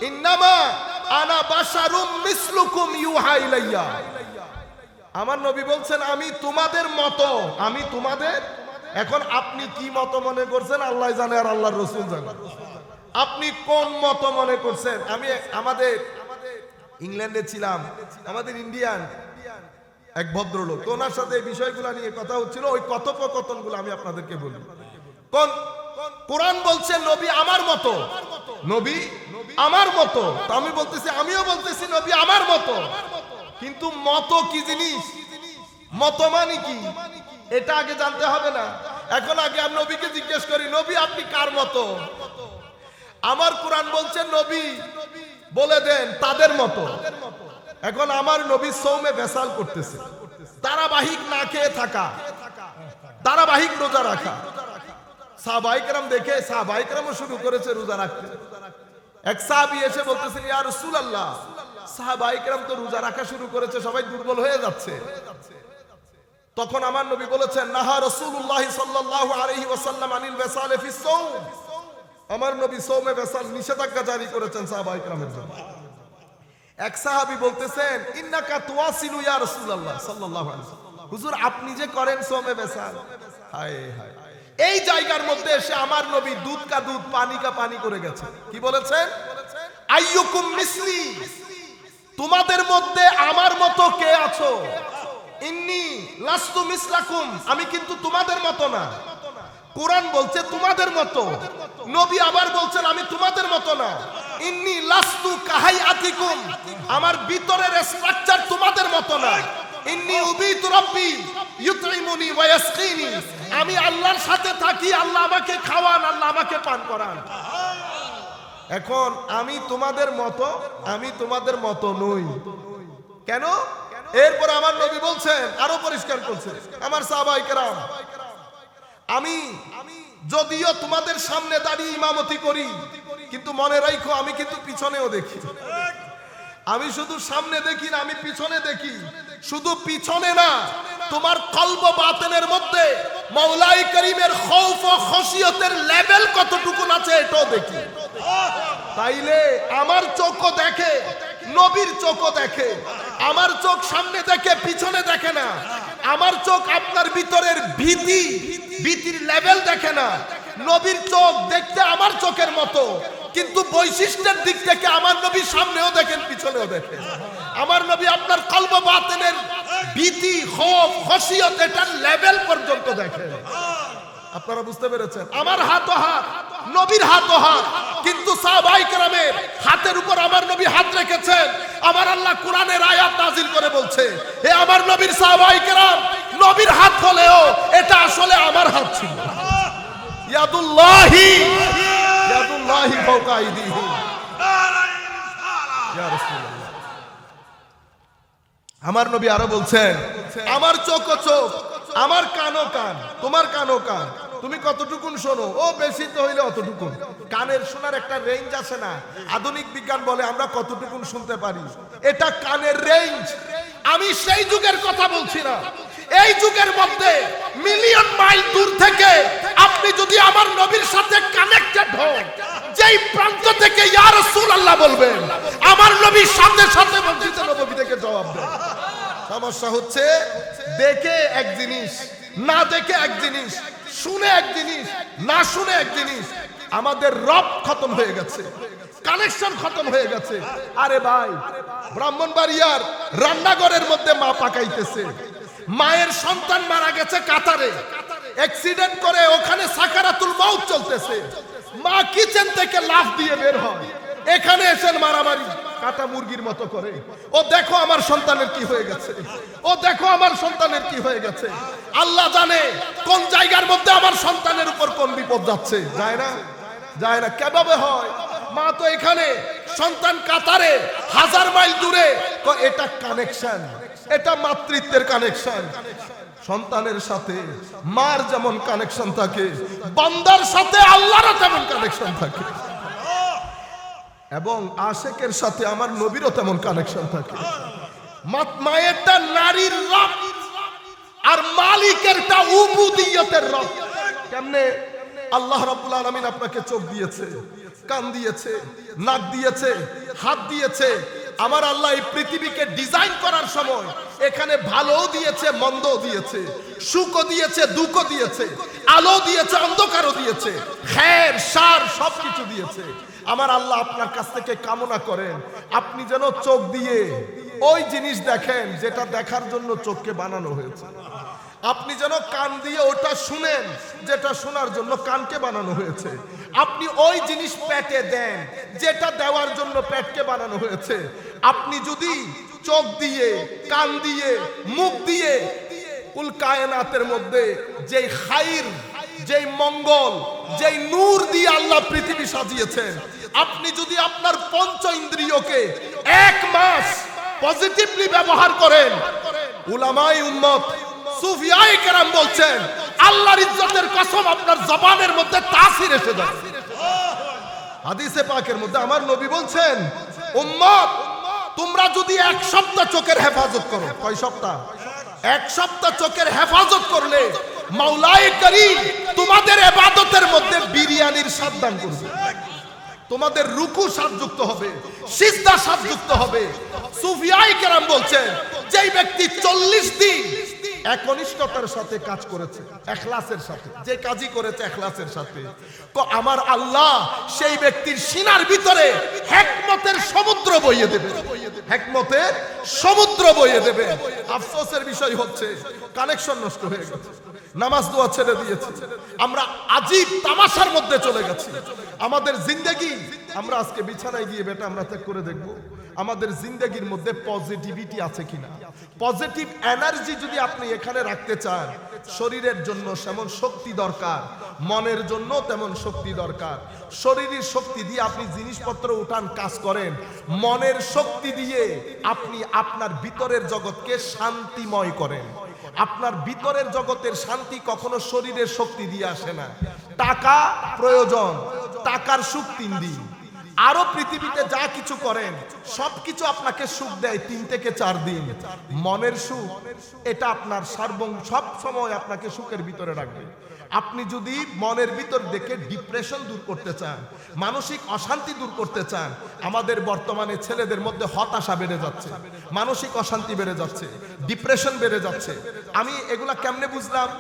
ইন্নামা আনা বাশারুম মিসলুকুম ইউহা ইলাইয়া। আমার নবী বলছেন আমি তোমাদের মতো, আমি তোমাদের। এখন আপনি কি মত মনে করছেন আল্লাহ জানে আর আল্লাহর রাসূল জানে। আপনি কোন মত মনে করছেন? আমি আমাদের ইংল্যান্ডে ছিলাম, আমাদের ইন্ডিয়ান এক ভদ্রলোক, তো ওনার সাথে এই বিষয়গুলো নিয়ে কথা হচ্ছিল। ওই কথোপকথনগুলো আমি আপনাদেরকে বলি। কোন কোরআন বলছে নবী আমার মতো, নবী আমার মতো। তো আমি বলতেছি, আমিও বলতেছি নবী আমার মতো, কিন্তু মতো কি জিনিস, মত মানে কি এটা আগে জানতে হবে না? এখন আগে আমি নবীকে জিজ্ঞেস করি, নবী আপনি কার মতো? আমার কোরআন বলছে নবী বলে দেন তাদের মতো। এখন আমার নবী সৌমে বেসাল করতেছে, ধারাবাহিক না খেয়ে থাকা, ধারাবাহিক রোজা রাখা। সাহাবায়ে কেরাম দেখে, সাহাবায়ে কেরামও শুরু করেছে রোজা রাখতে। এক সাহাবী এসে বলতেছেন, ইয়া রাসূলুল্লাহ, সাহাবায়ে কেরাম তো রোজা রাখা শুরু করেছে, সবাই দুর্বল হয়ে যাচ্ছে। তখন আমার নবী বলেছেন, নাহা রাসূলুল্লাহ সাল্লাল্লাহু আলাইহি ওয়াসাল্লাম আনিল ওয়াসাল ফি সাওম। আমার নবী সওমে ওয়াসাল নিষেধাজ্ঞা জারি করেছেন সাহাবায়ে কেরামের জন্য। এক সাহাবী বলতেছেন, ইন্নাকা তুওয়াসিলু ইয়া রাসূলুল্লাহ সাল্লাল্লাহু আলাইহি ওয়াসাল্লাম, হুজুর আপনি যে করেন সওমে ওয়াসাল। হায় হায়, এই জায়গার মধ্যে এসে আমার নবী দুধ কা দুধ পানি কা পানি করে গেছে। কি বলেছেন? আইয়ুকুম মিসলি, তোমাদের মধ্যে আমার মতো কে আছো? ইন্নী লাস্তু মিসলাকুম, আমি কিন্তু তোমাদের মতো না। কোরআন বলছে তোমাদের মতো, নবী আবার বলছেন আমি তোমাদের মতো না। ইন্নী লাস্তু কাহাইয়াতিকুম, আমার ভিতরের স্ট্রাকচার তোমাদের মতো না। ইন্নী উবিতু রাব্বি ইউতঈমুনি ওয়া ইয়াসকিনি, আমি আল্লাহর সাথে থাকি, আল্লাহ আমাকে খাওয়ান, আল্লাহ আমাকে পান করান। এখন আমি তোমাদের মতো, আমি তোমাদের মতো নই। কেন? এরপর আমার নবী বলছেন, আরো পরিষ্কার করছে, আমার সাহাবায়ে কেরাম, আমি যদিও তোমাদের সামনে দাঁড়িয়ে ইমামতি করি, কিন্তু মনে রাখো আমি কিন্তু পিছনেও দেখি। আমি শুধু সামনে দেখি না, আমি পিছনে দেখি। শুধু পিছনে না, তোমার কলব বাতিনের মধ্যে মাওলাই করিমের খৌফ ও খশিয়তের লেভেল কতটুকু আছে এটাও দেখি। তাইলে আমার চোখও দেখে, নবীর চোখও দেখে। আমার চোখ সামনে দেখে, পিছনে দেখে না। আমার চোখ আপনার ভিতরের ভীতির লেভেল দেখে না। নবীর চোখ দেখতে আমার চোখের মতো, কিন্তু বৈশিষ্ট্যের দিক থেকে আমার নবী সামনেও দেখেন, পিছনেও দেখেন। আমার নবী আপনার কলব বাতিনের ভীতি, খৌফ, খশিয়ত এটার লেভেল পর্যন্ত দেখেন। আপনারা বুঝতে পেরেছেন? আমার হাত, নবীর হাত, কিন্তু সাহাবায়ে কেরামের হাতের উপর আমার নবী হাত রেখেছেন। আমার আল্লাহ কোরআনের আয়াত নাযিল করে বলছে, হে আমার নবীর সাহাবায়ে কেরাম, নবীর হাত হলেও এটা আসলে আমার হাত ছিল। ইয়াদুল্লাহি ফাওকা আইদিহি, ইয়া রাসূলুল্লাহ। আমার নবী আরো বলছেন, আমার চোখ ও চোখ, আমার কানও কান, তোমার কানও কান। তুমি কতটুকুন শোনো? ও বেশি তো হইলে অতটুকুন। কানের শোনার একটা রেঞ্জ আছে না? আধুনিক বিজ্ঞান বলে আমরা কতটুকুন শুনতে পারি, এটা কানের রেঞ্জ। আমি সেই যুগের কথা বলছি না, এই যুগের মধ্যে মিলিয়ন মাইল দূর থেকে আপনি যদি আমার নবীর সাথে কানেক্টেড হন, যেই প্রান্ত থেকে ইয়া রাসূলুল্লাহ বলবেন, আমার নবীর সাথে সাথে মসজিদে নববী থেকে জবাব দেন। সমস্যা হচ্ছে দেখে এক জিনিস, না দেখে এক জিনিস, শুনে এক জিনিস, না শুনে এক জিনিস। আমাদের রব খতম হয়ে গেছে, কানেকশন খতম হয়ে গেছে। আরে ভাই, ব্রাহ্মণবাড়িয়ার রান্নাঘরের মধ্যে মা পাকাইতেছে, মায়ের সন্তান মারা গেছে কাতারে, অ্যাক্সিডেন্ট করে ওখানে সাকারাতুল মাউত চলতেছে। মা কিচেন থেকে লাফ দিয়ে বের হয়, এখানে এসে মারামারি কাটা মুরগির মতো করে। ও দেখো আমার সন্তানের কি হয়ে গেছে, ও দেখো আমার সন্তানের কি হয়ে গেছে। আল্লাহ জানে কোন জায়গার মধ্যে আমার সন্তানের উপর কোন বিপদ যাচ্ছে। যায় না, যায় না। কিভাবে হয়? মা তো এখানে, সন্তান কাতারে, 1000 মাইল দূরে। এটা কানেকশন, এটা মাতৃত্বের কানেকশন। সন্তানের সাথে মার যেমন কানেকশন থাকে, বান্দার সাথে আল্লাহরও তেমন কানেকশন থাকে, এবং আশেকের সাথে আমার নবীরও তেমন কানেকশন থাকে। মায়েরটা নারীর রব, আর মালিকেরটা উবুদিয়তের রব। কেমনে? আল্লাহ রাব্বুল আলামিন আপনাকে চোখ দিয়েছে, কান দিয়েছে, নাক দিয়েছে, হাত দিয়েছে। আমার আল্লাহ এই পৃথিবীকে ডিজাইন করার সময় এখানে ভালোও দিয়েছে, মন্দও দিয়েছে, সুখও দিয়েছে, দুঃখও দিয়েছে, আলো দিয়েছে, অন্ধকারও দিয়েছে, খের সার সবকিছু দিয়েছে। আমার আল্লাহ আপনার কাছ থেকে কামনা করেন আপনি যেন চোখ দিয়ে ওই জিনিস দেখেন যেটা দেখার জন্য চোখকে বানানো হয়েছে। আপনি যেন কান দিয়ে ওটা শুনেন যেটা শোনার জন্য কানকে বানানো হয়েছে। আপনি ওই জিনিস পেটে দেন যেটা দেওয়ার জন্য পেটকে বানানো হয়েছে। আপনি যদি চোখ দিয়ে, কান দিয়ে, মুখ দিয়ে কুল কায়নাতের মধ্যে যেই খাইর, যেই মঙ্গল, যেই নূর দিয়ে আল্লাহ পৃথিবী সাজিয়েছেন, আপনি যদি আপনার পঞ্চ ইন্দ্রিয়কে এক মাস পজিটিভলি ব্যবহার করেন, উলামায়ে উম্মত সুফিয়ায়ে কেরাম বলছেন আল্লাহর ইজ্জতের কসম আপনার জবানের মধ্যে তাসির এসে যাবে। হাদিসে পাকের মধ্যে আমার নবী বলছেন, উম্মত তোমরা যদি এক সপ্তাহ চোখের হেফাজত করো, কয় সপ্তাহ? এক সপ্তাহ চোখের হেফাজত করলে মাওলায়ে করিম তোমাদের ইবাদতের মধ্যে বিরিয়ানির স্বাদ দান করবে। তোমাদের রুকু স্বাদযুক্ত হবে, সিজদা স্বাদযুক্ত হবে। সুফিয়ায়ে কেরাম বলছেন যেই ব্যক্তি 40 দিন একনিষ্ঠতার সাথে কাজ করেছে, ইখলাসের সাথে, যে কাজই করেছে ইখলাসের সাথে, আমার আল্লাহ সেই ব্যক্তির সিনার ভিতরে হিকমতের সমুদ্র বইয়ে দেবে, হিকমতের সমুদ্র বইয়ে দেবে। আফসোসের বিষয় হচ্ছে কানেকশন নষ্ট হয়ে গেছে, নামাজ দোয়া ছেড়ে দিয়েছি, আমরা আজীব তামাশার মধ্যে চলে গেছি। আমাদের জিন্দেগি, আমরা আজকে বিছানায় গিয়ে বেটা আমরা ত্যাগ করে দেখবো আমাদের জিন্দেগির মধ্যে পজিটিভিটি আছে কিনা। পজিটিভ এনার্জি যদি আপনি এখানে রাখতে চান, শরীরের জন্য যেমন শক্তি দরকার, মনের জন্য তেমন শক্তি দরকার। শরীরের শক্তি দিয়ে আপনি জিনিসপত্র উঠান, কাজ করেন, মনের শক্তি দিয়ে আপনি আপনার ভিতরের জগৎকে শান্তিময় করেন। আপনার ভিতরের জগতের শান্তি কখনো শরীরের শক্তি দিয়ে আসে না। টাকা প্রয়োজন, টাকার সুখ 3 দিন। আরো পৃথিবীতে যা কিছু করেন সবকিছু আপনাকে সুখ দেয় 3 থেকে 4 দিন। মনের সুখ এটা আপনার সব সময় আপনাকে সুখের ভিতরে রাখবে। আপনি যদি মনের ভিতর দেখে ডিপ্রেশন দূর করতে চান, মানসিক অশান্তি দূর করতে চান, আমাদের বর্তমানে ছেলেদের মধ্যে হতাশা বেড়ে যাচ্ছে, মানসিক অশান্তি বেড়ে যাচ্ছে, ডিপ্রেশন বেড়ে যাচ্ছে। আমি এগুলা কেমনে বুঝলাম?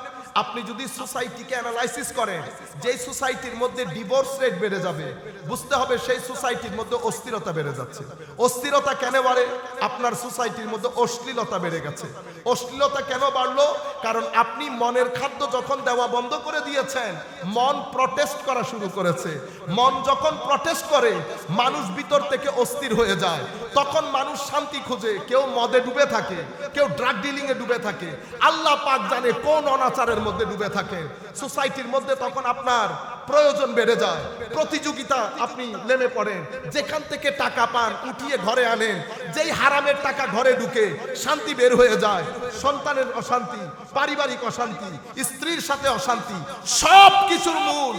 আপনি যদি সোসাইটিকে অ্যানালাইসিস করেন, যেই সোসাইটির মধ্যে ডিভোর্স রেট বেড়ে যাবে, বুঝতে হবে সেই সোসাইটির মধ্যে অস্থিরতা বেড়ে যাচ্ছে। অস্থিরতা কেন বাড়ে? আপনার সোসাইটির মধ্যে অশ্লীলতা বেড়ে গেছে। অশ্লীলতা কেন বাড়লো? কারণ আপনি মনের খাদ্য যখন দেওয়া বন্ধ করে দিয়েছেন, মন প্রটেস্ট করা শুরু করেছে। মন যখন প্রটেস্ট করে, মানুষ ভিতর থেকে অস্থির হয়ে যায়। তখন মানুষ শান্তি খোঁজে, কেউ মদে ডুবে থাকে, কেউ ড্রাগ ডিলিং এ ডুবে থাকে, আল্লাহ পাক জানে কোন অনাচারের মধ্যে ডুবে থাকে। সোসাইটির মধ্যে তখন আপনার প্রয়োজন বেড়ে যায়, প্রতিযোগিতা আপনি নেমে পড়েন। যেখান থেকে টাকা পান উঠিয়ে ঘরে আনেন, যেই হারামের টাকা ঘরে ঢুকে শান্তি বের হয়ে যায়। সন্তানের অশান্তি, পারিবারিক অশান্তি, স্ত্রীর সাথে অশান্তি, সব কিছুর মূল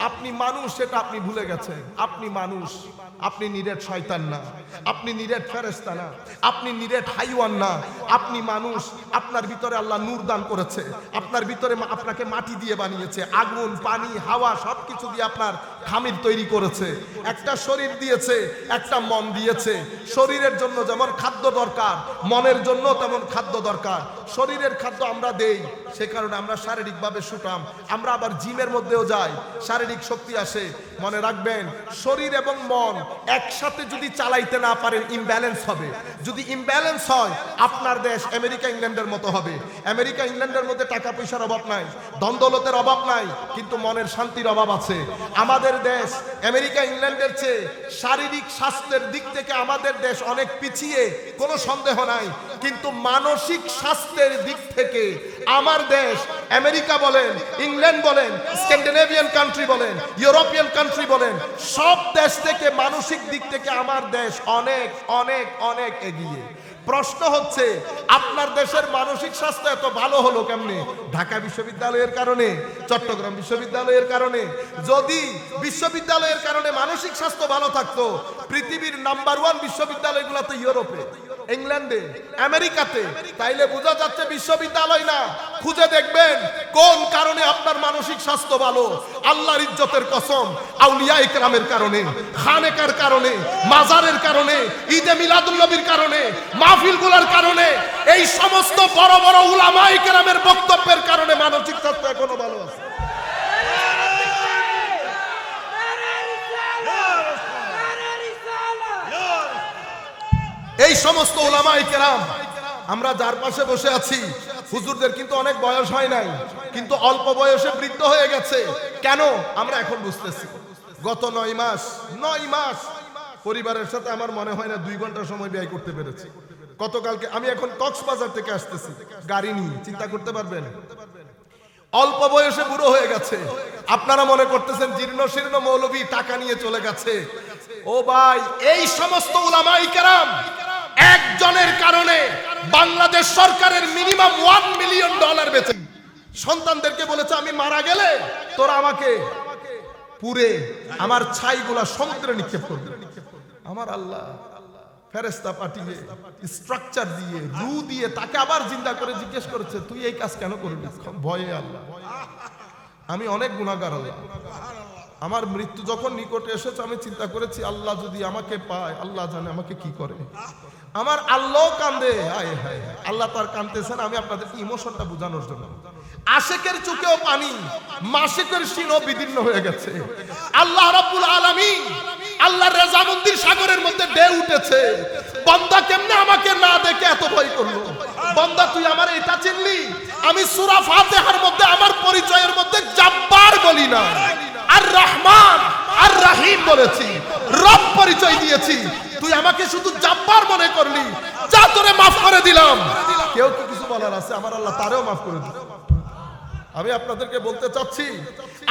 আপনি মানুষ, সেটা আপনি ভুলে গেছেন। আপনি মানুষ, আপনি নিরেট শয়তান না, আপনি নিরেট ফেরেশতা না, আপনি নিরেট হাইওয়ান না, আপনি মানুষ। আপনার ভিতরে আল্লাহ নূর দান করেছে, আপনার ভিতরে আপনাকে মাটি দিয়ে বানিয়েছে, আগুন, পানি, হাওয়া সবকিছু দিয়ে আপনার খামির তৈরি করেছে। একটা শরীর দিয়েছে, একটা মন দিয়েছে। শরীরের জন্য যেমন খাদ্য দরকার, মনের জন্য তেমন খাদ্য দরকার। শরীরের খাদ্য আমরা দেই, সে কারণে আমরা শারীরিকভাবে সুঠাম। আমরা আবার জিমের মধ্যেও যাই, শারীরিক শক্তি আসে। মনে রাখবেন, শরীর এবং মন একসাথে যদি চালাইতে না পারেন ইমব্যালেন্স হবে। যদি ইমব্যালেন্স হয়, আপনার দেশ আমেরিকা ইংল্যান্ডের মতো হবে। আমেরিকা ইংল্যান্ডের মধ্যে টাকা পয়সার অভাব নাই, ধন দৌলতের অভাব নাই, কিন্তু মনের শান্তির অভাব আছে। আমাদের দেশ আমেরিকা ইংল্যান্ডের চেয়ে শারীরিক স্বাস্থ্যের দিক থেকে আমাদের দেশ অনেক পিছিয়ে, কোনো সন্দেহ নাই, কিন্তু মানসিক স্বাস্থ্যের দিক থেকে আমার দেশ আমেরিকা বলেন, ইংল্যান্ড বলেন, স্ক্যান্ডিনেভিয়ান কান্ট্রি বলেন, ইউরোপিয়ান কান্ট্রি বলেন, সব দেশ থেকে মানসিক দিক থেকে আমার দেশ অনেক অনেক অনেক এগিয়ে। প্রশ্ন হচ্ছে, আপনার দেশের মানসিক স্বাস্থ্য এত ভালো হলো কেমনে? ঢাকা বিশ্ববিদ্যালয়ের কারণে, চট্টগ্রাম বিশ্ববিদ্যালয়ের কারণে। যদি বিশ্ববিদ্যালয়ের কারণে মানসিক স্বাস্থ্য ভালো থাকতো, পৃথিবীর নাম্বার 1 বিশ্ববিদ্যালয়গুলো তো ইউরোপে, ইংল্যান্ডে, আমেরিকাতে। তাইলে বোঝা যাচ্ছে বিশ্ববিদ্যালয় না, খুঁজে দেখবেন কোন কারণে আপনার মানসিক স্বাস্থ্য ভালো। আল্লাহর ইজ্জতের কসম, আউলিয়া ইকরামের কারণে, খানেকার কারণে, মাজারের কারণে, ঈদে মিলাদুল নবীর কারণে, মাহফিলগুলোর কারণে, এই সমস্ত বড় বড় উলামা ইকরামের বক্তব্যের কারণে মানসিক স্বাস্থ্য এখনো ভালো আছে। এই সমস্ত উলামায়ে কেরাম, আমরা যার পাশে বসে আছি, হুজুরদের কিন্তু অনেক বয়স হয় নাই, কিন্তু অল্প বয়সে বৃদ্ধ হয়ে গেছে। কেন? আমরা এখন বুঝতেছি। গত 9 মাস পরিবারের সাথে আমার মনে হয় না 2 ঘন্টা সময় ব্যয় করতে পেরেছি। গতকালকে আমি এখন কক্সবাজার থেকে আসতেছি গাড়ি নিয়ে, চিন্তা করতে পারবেন। অল্প বয়সে বুড়ো হয়ে গেছে। আপনারা মনে করতেছেন জীর্ণ শীর্ণ মৌলভী টাকা নিয়ে চলে গেছে। ও ভাই, এই সমস্ত উলামায়ে কেরাম একজনের কারণে বাংলাদেশ সরকারের মিনিমাম $1 মিলিয়ন বেচে সন্তানদেরকে বলেছে, আমি মারা গেলে তোরা আমাকে পুরে আমার ছাইগুলা সমুদ্রে নিক্ষেপ করবে। আমার আল্লাহ ফেরেশতা পাঠিয়ে স্ট্রাকচার দিয়ে রু দিয়ে তাকে আবার জিন্দা করে জিজ্ঞেস করেছে, তুই এই কাজ কেন করবি? ভয়ে আল্লাহ, আমি অনেক গুনাহগার আল্লাহ, আমার মৃত্যু যখন নিকটে এসেছে আমি চিন্তা করেছি, আল্লাহ যদি আমাকে পায়, আল্লাহ জানে আমাকে কি করে। আমার আল্লাহ কান্দে, হায় হায়, আল্লাহ তার কান্দতেছেন। আমি আপনাদেরকে ইমোশনটা বোঝানোর জন্য, আশিকের চোখেও পানি, মাশিকের সিনও বিদীর্ণ হয়ে গেছে। আল্লাহ রাব্বুল আলামিন, আল্লাহর রেজামন্দির সাগরের মধ্যে ঢেউ উঠেছে। বান্দা কেমনে আমাকে না দেখে এত ভয় করলো? বান্দা তুই আমার এটা চিনলি? আমি সূরা ফাতিহার মধ্যে আমার পরিচয়ের মধ্যে জাব্বার বলি না, আর রহমান আর রহিম বলেছি, রব পরিচয় দিয়েছি। তুই আমাকে শুধু জাব্বার মনে করলি, যা তোরে মাফ করে দিলাম। কেউ কি কিছু বলার আছে? আমার আল্লাহ তারেও মাফ করে দিল। আমি আপনাদেরকে বলতে চাচ্ছি,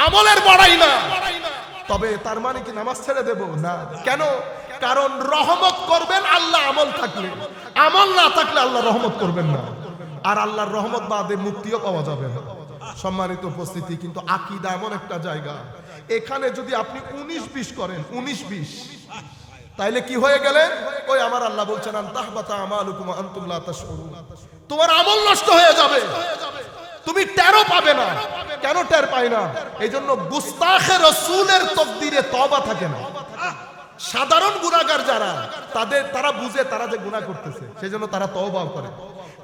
আমলের বড়াই না, তবে তার মানে কি নামাজ ছেড়ে দেব না? কেন? কারণ রহমত করবেন আল্লাহ আমল থাকলে, আমল না থাকলে আল্লাহ রহমত করবেন না। আর আল্লাহর রহমত বাদে মুক্তিও পাওয়া যাবে না। সম্মানিত উপস্থিতি, কিন্তু আকীদা এমন একটা জায়গা, এখানে যদি আপনি 19-20 করেন, 19-20, তাইলে কি হয়ে গেলেন? ওই আমার আল্লাহ বলছেন, আনতাহবাতা আমালুকুম ওয়া আনতুম লা তাশউরুন, তোমার আমল নষ্ট হয়ে যাবে, তুমি টেরও পাবে না। কেন টের পায় না? এই জন্য গুস্তাখে রাসূলের তাকদীরে তওবা থাকে না। সাধারণ গুনাহগার যারা, তারা বুঝে তারা যে গুনাহ করতেছে, সেজন্য তারা তওবা করে।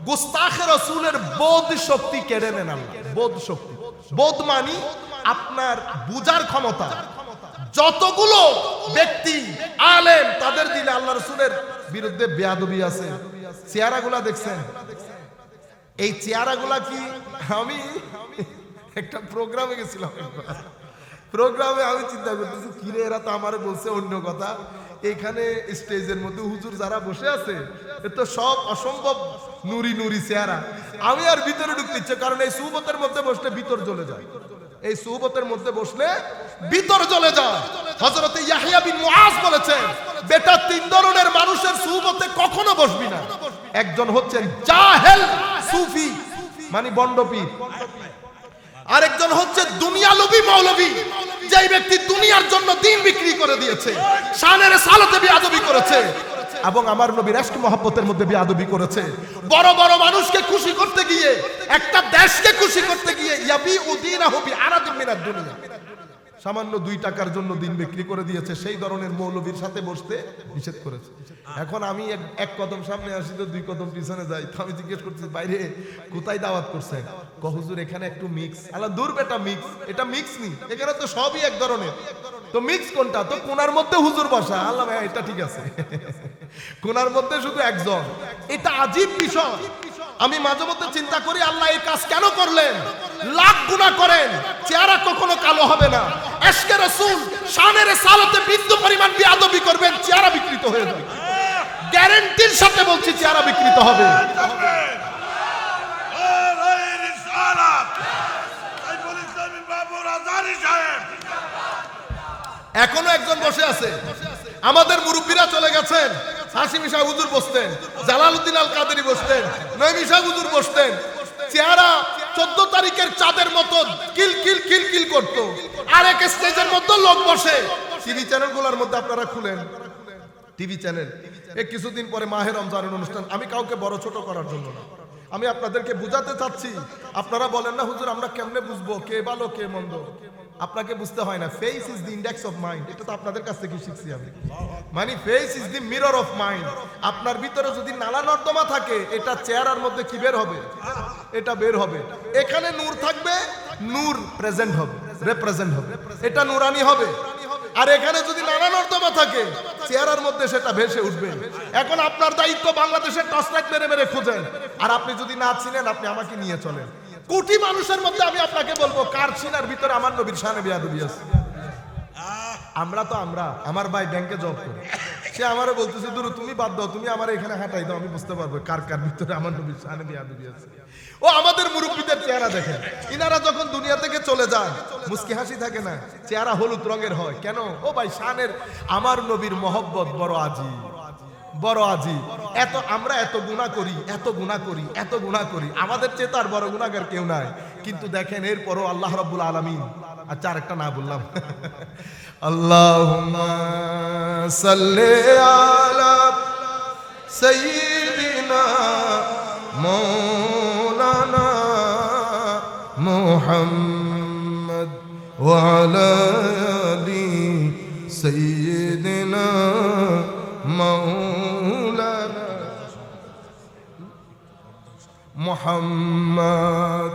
গুস্তাখে রাসূলের বোধ শক্তি কেড়ে নেন আল্লাহ। বোধ শক্তি, বোধ মানে আপনার বুঝার ক্ষমতা। যতগুলো ব্যক্তি আলেম, তাদের দিলে আল্লাহ রাসূলের বিরুদ্ধে বেয়াদবি আছে। চেহারাগুলা দেখছেন? এই চেহারাগুলা কি? আমি একটা প্রোগ্রামে গেছিলাম, প্রোগ্রামে আমি চিন্তা করতেছি, কিরে এরা তো আমারে বলছে অন্য কথা, এখানে স্টেজের মধ্যে হুজুর যারা বসে আছে এ তো সব অসম্ভব নুরি নুরি চেহারা। আমি আর ভিতরে ঢুকতে ইচ্ছে, কারণ এই সুহবতের মধ্যে বসলে ভিতর জ্বলে যায়, এই সুহবতের মধ্যে বসলে ভিতর জ্বলে যায়। হযরত ইয়াহইয়া বিন মুআজ বলেছেন, বেটা 3 ধরনের মানুষের সুহবতে কখনো বসবি না। একজন হচ্ছেন জাহেল সুফি, মানে বন্ডপীর। আরেকজন হচ্ছে দুনিয়ালোভী মৌলভী, যেই ব্যক্তি দুনিয়ার জন্য দিন বিক্রি করে দিয়েছে, শানের সালাতে বেয়াদবি করেছে, এবং আমার নবীর ইশক মহব্বতের মধ্যে বেয়াদবি করেছে। বড় বড় মানুষকে খুশি করতে গিয়ে, একটা দেশকে খুশি করতে গিয়ে, ইয়াবি উদিনাহু বিআরাদিন মিনাদ দুনিয়া, সামান্য 2 টাকার জন্য দিন বিক্রি করে দিয়েছে। সেই ধরনের মৌলবীর সাথে বসতে নিষেধ করেছে। এখন আমি এক কদম সামনে আসি তো 2 কদম পিছনে যাই, তো আমি জিজ্ঞেস করছি, বাইরে কোথায় দাওয়াত করছেন? হুজুর এখানে একটু মিক্স। আল্লাহ দূর বেটা, মিক্স এটা মিক্স নি, এখানে তো সবই এক ধরনের। তো মিক্স কোনটা? তো কোনার মধ্যে হুজুর বসা। আল্লাহ ভাই এটা ঠিক আছে, কোনার মধ্যে শুধু একজন। এটা আজীব বিষয়। আমি মাঝে মধ্যে চিন্তা করি, আল্লাহ এই কাজ কেন করলেন? লাখ গুনাহ করেন, চেহারা কখনো কালো হবে না। ইশকে রাসূল শানের সালাতে বিন্দু পরিমাণ বেয়াদবি করবেন, চেহারা বিকৃত হয়ে যাবে। গ্যারান্টির সাথে বলছি, চেহারা বিকৃত হবে। এখনো একজন বসে আছে। আমাদের মুরব্বীরা চলে গেছেন। হাশিমি শাহ হুজুর বসতেন, জালালউদ্দিন আল কাদেরী বসতেন, নঈমী শাহ হুজুর বসতেন। চেহারা 14 তারিখের চাঁদের মতো কিল কিল কিল কিল করতো। আর এক স্টেজের মধ্যে লোক বসে। টিভি চ্যানেলগুলোর মধ্যে আপনারা খুলেন, টিভি চ্যানেল। কিছুদিন পরে মাহে রমজানের অনুষ্ঠান। আমি কাউকে বড় ছোট করার জন্য না, আমি আপনাদেরকে বুঝাতে চাচ্ছি। আপনারা বলেন না হুজুর আমরা কেমনে বুঝবো কে ভালো কে মন্দ? আপনাকে বুঝতে হয় না। Face is the index of mind. এটা তো আপনাদের কাছ থেকে শিখছি আমি। মানে face is the mirror of mind. আপনার ভিতরে যদি নালা নর্দমা থাকে, এটা চেহারার মধ্যে কি বের হবে? এটা বের হবে। এখানে নূর থাকবে, নূর প্রেজেন্ট হবে, রিপ্রেজেন্ট হবে, এটা নূরানি হবে। আর এখানে যদি নানা নর্দমা থাকে, চেহারার মধ্যে সেটা ভেসে উঠবে। এখন আপনার দায়িত্ব বাংলাদেশের টর্চ লাইট মেরে মেরে খুঁজেন। আর আপনি যদি না চিনেন, আপনি আমাকে নিয়ে চলেন। কোটি মানুষের মধ্যে আমি আপনাকে বলবো কার সিনার ভিতরে আমার নবীর শানে বেয়াদবি আছে। আমরা তো আমার ভাই ব্যাংকে জব করে, সে আমারে বলতেছে দুরু তুমি বাদ দাও, তুমি আমার এখানে হাঁটাই দাও, আমি বুঝতে পারবো কার কার ভিতরে আমার নবীর শানে বেয়াদবি আছে। ও আমাদের মুরব্বীদের চেহারা দেখেন, ইনারা যখন দুনিয়া থেকে চলে যান মুস্কি হাসি থাকে না, চেহারা হলুদ রঙের হয় কেন? ও ভাই শানের আমার নবীর মহব্বত বড় আজি, বড় আজি। আমরা এত গুনাহ করি, এত গুনাহ করি, এত গুনাহ করি, আমাদের চেয়ে তার বড় গুনাহগার কেউ নাই। কিন্তু দেখেন এরপরও আল্লাহ রাব্বুল আলামিন, আচ্ছা আরেকটা না বললাম, আল্লাহুম্মা সাল্লি আলা সাইয়্যিদিনা মাওলানা মুহাম্মদ ওয়া আলা আলি সাইয়্যিদিনা মাওলানা মুহাম্মদ।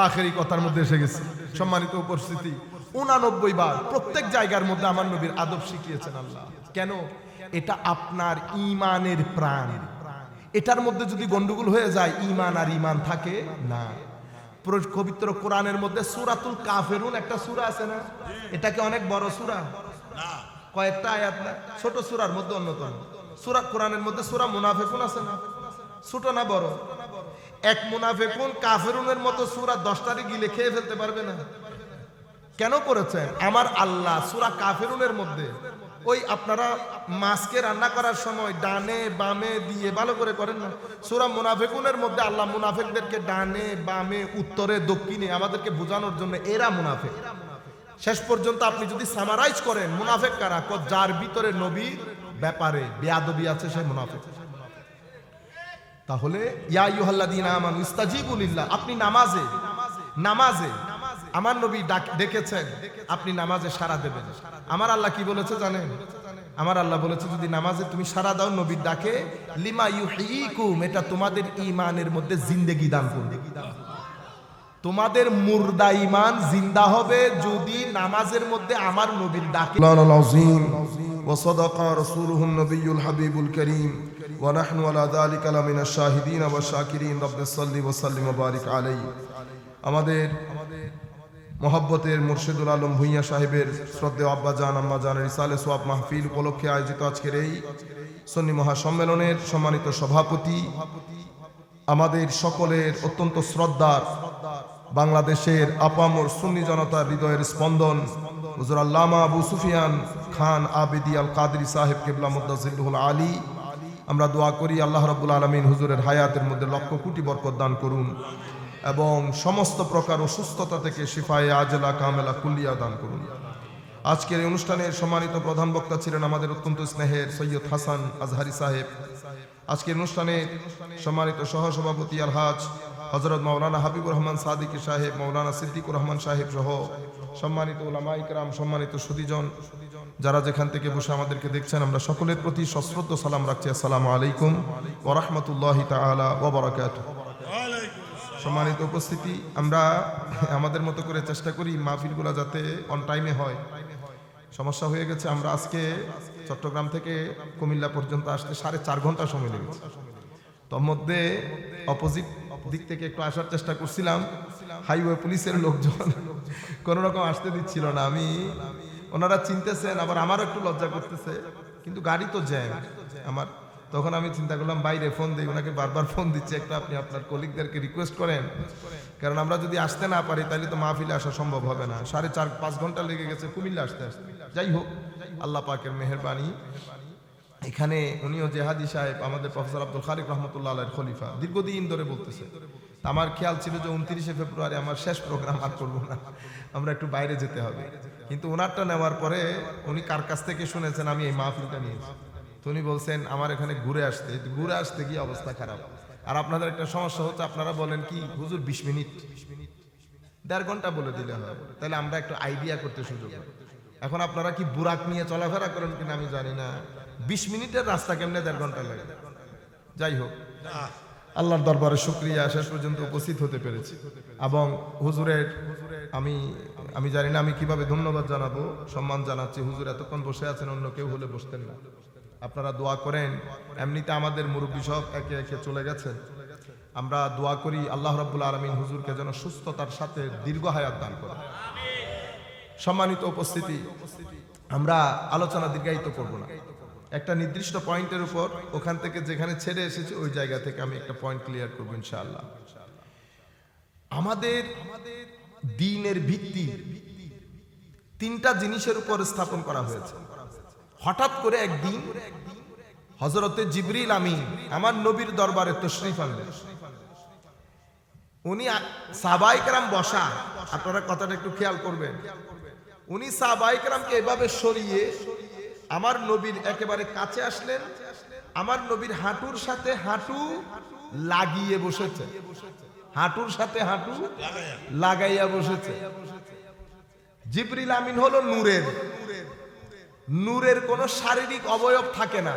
আখেরি কথার মধ্যে এসে গেছে। সম্মানিত উপস্থিতি, 89 বার প্রত্যেক জায়গার মধ্যে আমার নবীর আদব শিখিয়েছেন আল্লাহ। কেন? এটা আপনার ঈমানের প্রাণ। এটার মধ্যে যদি গন্ডগোল হয়ে যায়, ঈমান আর ঈমান থাকে না। পবিত্র কোরআনের মধ্যে সূরাতুল কাফিরুন একটা সূরা আছে না? এটা কি অনেক বড় সূরা? না, কয়েকটা আয়াত না, ছোট সূরার মধ্যে অন্যতম। সূরা কোরআনের মধ্যে সূরা মুনাফিকুন আছে না? ছোট না বড়? এক মুনাফিকুন কাফিরুনের মতো সূরা 10টারে গিলে খেয়ে ফেলতে পারবে না। কেন করেছেন? আমার আল্লাহ সূরা কাফিরুনের মধ্যে ওই আপনারা মাছকে রান্না করার সময় ডানে বামে দিয়ে ভালো করে করেন না, সূরা মুনাফিকুনের মধ্যে আল্লাহ মুনাফিকদেরকে ডানে বামে উত্তরে দক্ষিণে আমাদেরকে বোঝানোর জন্য এরা মুনাফিক। শেষ পর্যন্ত আপনি যদি সামারাইজ করেন মুনাফিক কারা, যার ভিতরে নবীর ব্যাপারে বেয়াদবি আছে সে মুনাফিক। তাহলে ইয়া আইয়ুহাল্লাযীনা আমানু ইস্তাজিবু লিল্লাহ, আপনি নামাজে আমার নবী ডেকেছেন, আপনি নামাজে সাড়া দেবেন। আমার আল্লাহ কি বলেছে জানেন? আমার আল্লাহ বলেছে যদি নামাজে তুমি সাড়া দাও নবীর ডাকে, লিমা ইউহয়িকুম, এটা তোমাদের ঈমানের মধ্যে জিন্দেগি দান করবে। তোমাদের মুর্দা ঈমান জিন্দা হবে যদি নামাজের মধ্যে আমার নবীর ডাকে। আল্লাহুল আযীম ওয়া সাদাকা রাসূলুহুন নবিয়্যুল হাবিবুল কারীম ওয়া নাহনু আলা যালিকা লামিনাশ শাহিদিন ওয়া শাকিরিন। রাব্বিস সাল্লি ওয়া সাল্লিম ওয়া বারিক আলাইহি। আমাদের মোহাব্বতের মুর্শিদুল আলম ভুঁইয়া সাহেবের শ্রদ্ধেয় আব্বাজান আম্মাজানের ইসালে সোয়াব মাহফিল উপলক্ষে আয়োজিত আজকের এই সুন্নি মহাসম্মেলনের সম্মানিত সভাপতি, আমাদের সকলের অত্যন্ত শ্রদ্ধার, বাংলাদেশের আপামর সুন্নি জনতার হৃদয়ের স্পন্দন হুজুর আল্লামা আবু সুফিয়ান খান আবেদি আল কাদরি সাহেব কিবলা মুদ্দাজিল্লুহুল আলী, আমরা দোয়া করি আল্লাহ রাব্বুল আলামিন হুজুরের হায়াতের মধ্যে লক্ষ কোটি বরকত দান করুন এবং সমস্ত প্রকার অসুস্থতা থেকে শিফায়ে আজলা কামেলা কুল্লিয়া দান করুন। আজকের এই অনুষ্ঠানের সম্মানিত প্রধান বক্তা ছিলেন আমাদের অত্যন্ত স্নেহের সৈয়দ হাসান আজহারি সাহেব। আজকের অনুষ্ঠানে সম্মানিত সহসভাপতি আলহাজ হযরত মাওলানা হাবিবুর রহমান সাদিকী সাহেব, মাওলানা সিদ্দিকুর রহমান সাহেব সহ সম্মানিত উলামা ইকরাম, সম্মানিত সুধীজন, যারা যেখান থেকে বসে আমাদেরকে দেখছেন, আমরা সকলের প্রতি সশ্রদ্ধ সালাম রাখছি। আসসালামু আলাইকুম ওয়া রাহমাতুল্লাহি তাআলা ওয়া বারাকাতুহু। সম্মানিত উপস্থিতি, আমরা আমাদের মতো করে চেষ্টা করি মাহফিলগুলো যাতে অন টাইমে হয়। সমস্যা হয়ে গেছে, আমরা আজকে চট্টগ্রাম থেকে কুমিল্লা পর্যন্ত আসতে 4.5 ঘন্টা সময় লেগেছে। তোর মধ্যে অপোজিট দিক থেকে একটু আসার চেষ্টা করছিলাম, হাইওয়ে পুলিশের লোকজন কোনো রকম আসতে দিচ্ছিল না। ওনারা চিনতেছেন, আবার আমারও একটু লজ্জা করতেছে, কিন্তু গাড়ি তো জ্যাম আমার। তখন আমি চিন্তা করলাম বাইরে ফোন দিই, ওনাকে বারবার ফোন দিচ্ছে, একটু আপনি আপনার কলিগদেরকে রিকোয়েস্ট করেন, কারণ আমরা যদি আসতে না পারি তাহলে তো মাহফিলে আসা সম্ভব হবে না। 4.5 ঘন্টা লেগে গেছে কুমিল্লা আসতে। যাই হোক, আল্লাহ পাকের মেহেরবানি। এখানে উনিও জেহাদি সাহেব, আমাদের প্রফেসর আব্দুল খালিক রহমতুল্লাহ আলাইহির খলিফা, দীর্ঘদিন ধরে বলতেছে। আমার খেয়াল ছিল যে 29শে ফেব্রুয়ারি আমার শেষ প্রোগ্রাম, আর করবো না, আমরা একটু বাইরে যেতে হবে। কিন্তু ওনারটা নেওয়ার পরে উনি কার কাছ থেকে শুনেছেন আমি এই মাহফিলটা নিয়েছি, তো উনি বলছেন আমার এখানে ঘুরে আসতে কি অবস্থা খারাপ। আর আপনাদের একটা সমস্যা হচ্ছে, আপনারা বলেন কি হুজুর 20 মিনিট 1.5 ঘন্টা বলে দিলে হয়, তাহলে আমরা একটু আইডিয়া করতে সুযোগ পাই। এখন আপনারা কি বুরাক নিয়ে চলাফেরা করেন কিনা আমি জানি না, 20 মিনিটের রাস্তা কেমনে 1.5 ঘন্টা লাগে। যাই হোক, আল্লাহর দরবারে শুকরিয়া, শেষ পর্যন্ত উপস্থিত হতে পেরেছি। এবং হুজুরের আমি জানি না আমি কিভাবে ধন্যবাদ জানাবো, সম্মান জানাচ্ছি। হুজুর এতক্ষণ বসে আছেন, অন্য কেউ হলে বসতেন না। আপনারা দোয়া করেন, এমনিতে আমাদের মুরব্বী সব একে একে চলে গেছেন। আমরা দোয়া করি আল্লাহ রাব্বুল আলামিন হুজুরকে যেন সুস্থতার সাথে দীর্ঘ হায়াত দান করেন। সম্মানিত উপস্থিতি, আমরা আলোচনা দীর্ঘায়িত করব না। একটা নির্দিষ্ট পয়েন্টের উপর ওখান থেকে যেখানে ছেড়ে এসেছে ওই জায়গা থেকে আমি একটা পয়েন্ট ক্লিয়ার করব ইনশাআল্লাহ। আমাদের দ্বীনের ভিত্তি 3টা জিনিসের উপর স্থাপন করা হয়েছে। হঠাৎ করে একদিন হযরতে জিবরিল আমিন আমার নবীর দরবারে তশরিফ আনলেন। উনি সাহাবায়ে কেরাম বসা, আপনারা কথাটা একটু খেয়াল করবেন। উনি সাহাবায়ে কেরামকে এভাবে সরিয়ে আমার নবীর একেবারে কাছে আসলেন, আমার নবীর হাঁটুর সাথে হাঁটু লাগিয়ে বসেছে, হাঁটুর সাথে হাঁটু লাগাইয়া বসেছে। জিবরিল আমিন হলো নূরের কোনো শারীরিক অবয়ব থাকে না।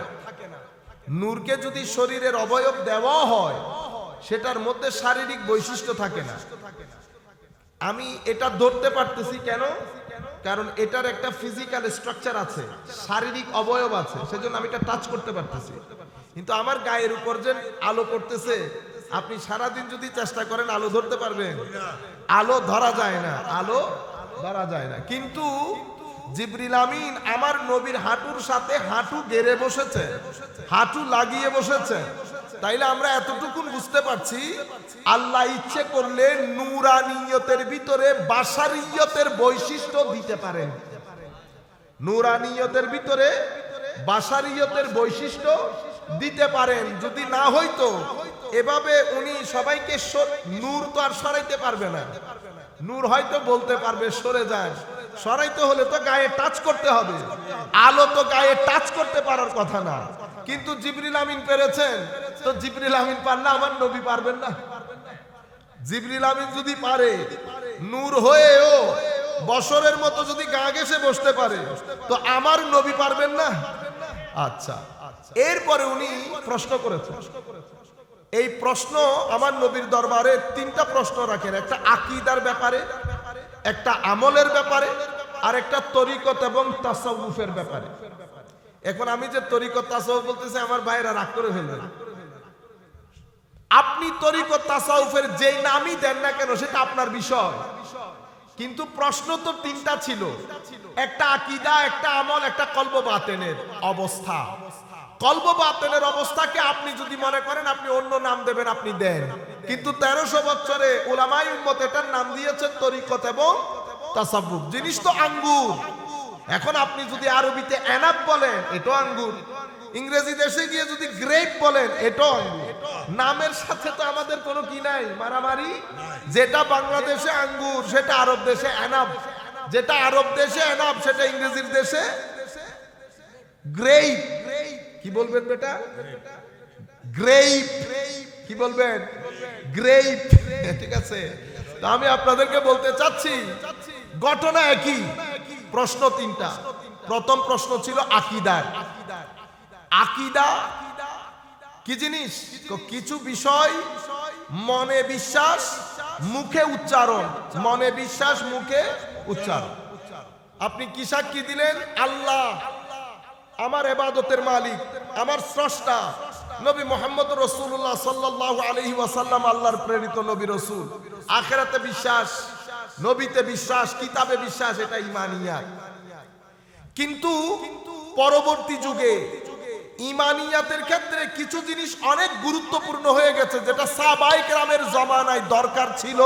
নূরকে যদি শরীরের অবয়ব দেওয়া হয় সেটার মধ্যে শারীরিক বৈশিষ্ট্য থাকে না। আমি এটা ধরতে পারতেছি কেন? কারণ এটার একটা ফিজিক্যাল স্ট্রাকচার আছে, শারীরিক অবয়ব আছে, সেজন্য আমি এটা টাচ করতে পারতেছি। কিন্তু আমার গায়ের উপর যে আলো পড়তেছে, আপনি সারাদিন যদি চেষ্টা করেন আলো ধরতে পারবেন? আলো ধরা যায় না, আলো ধরা যায় না। কিন্তু জিবরিল আমিন আমার নবীর হাঁটুর সাথে হাঁটু গেড়ে বসেছে, হাঁটু লাগিয়ে বসেছে। তাইলে আমরা এতটুকু বুঝতে পারছি, আল্লাহ ইচ্ছে করলে নূরানিয়তের ভিতরে বাশারিয়তের বৈশিষ্ট্য দিতে পারেন। নূরানিয়তের ভিতরে বাশারিয়তের বৈশিষ্ট্য দিতে পারেন। যদি না হইতো এভাবে উনি সবাইকে নূর তো আর সরাইতে পারবে না। নূর হয়তো বলতে পারবে সরে যান, সরাইতে হলে তো গায়ে টাচ করতে হবে। আলো তো গায়ে টাচ করতে পারার কথা না, কিন্তু জিবরিল আমিন পেরেছেন। তো জিবরিল আমিন পারলে আমার নবী পারবেন না? জিবরিল আমিন যদি পারে, নূর হয়েও বছরের মতো যদি গা ঘেঁষে বসতে পারে, তো আমার নবী পারবেন না? আচ্ছা, এরপরে উনি প্রশ্ন করেছেন। এই প্রশ্ন আমার নবীর দরবারে 3টা প্রশ্ন রাখেন, একটা আকীদার ব্যাপারে, একটা আমলের ব্যাপারে, আর একটা তরিকত এবং তাসাউফের ব্যাপারে। এখন আমি যে তরিকত তাসাউফ বলতেছি, আমার ভাইরা রাগ করে ফেলবেন। আপনি তরিকত তাসাউফের যেই নামই দেন না কেন সেটা আপনার বিষয়, কিন্তু প্রশ্ন তো 3টা ছিল, একটা আকীদা, একটা আমল, একটা কলব বাতেনের অবস্থা। কলব বাতেনের অবস্থাকে আপনি যদি মনে করেন আপনি অন্য নাম দেবেন, আপনি দেন, কিন্তু 1300 বছরে উলামায়ে উম্মত এটার নাম দিয়েছেন তরিকত এবং তাসাউফ। জিনিস তো আঙ্গুর। এখন আপনি যদি আরবিতে এনাব বলেন, এটাও আঙ্গুর। ইংরেজি দেশে গিয়ে যদি গ্রেপ বলেন, এটাও আঙ্গুর। নামের সাথে তো আমাদের কোনো কি নাই, মারামারি। যেটা বাংলাদেশে আঙ্গুর সেটা আরব দেশে এনাব, যেটা আরব দেশে এনাব সেটা ইংরেজির দেশে গ্রেপ। কি বলবেন বেটা? গ্রেপ। কি বলবেন? গ্রেপ। ঠিক আছে, তো আমি আপনাদেরকে বলতে চাচ্ছি ঘটনা একই, প্রশ্ন 3টা। প্রথম প্রশ্ন ছিল আকীদার। আকীদা কি জিনিস? কিছু বিষয় মনে বিশ্বাস, মুখে উচ্চারণ। মনে বিশ্বাস, মুখে উচ্চারণ। আপনি কি সাক্ষী দিলেন? আল্লাহ আমার ইবাদতের মালিক, আমার স্রষ্টা। নবী মুহাম্মদ রাসূলুল্লাহ সাল্লাল্লাহু আলাইহি ওয়াসাল্লাম আল্লাহর প্রেরিত নবী রাসূল। আখিরাতে বিশ্বাস, নবীতে বিশ্বাস, কিতাবে বিশ্বাস, এটা ঈমানিয়াত। কিন্তু পরবর্তী যুগে ঈমানিয়াতের ক্ষেত্রে কিছু জিনিস অনেক গুরুত্বপূর্ণ হয়ে গেছে, যেটা সাহাবায়ে কেরামের জামানায় দরকার ছিল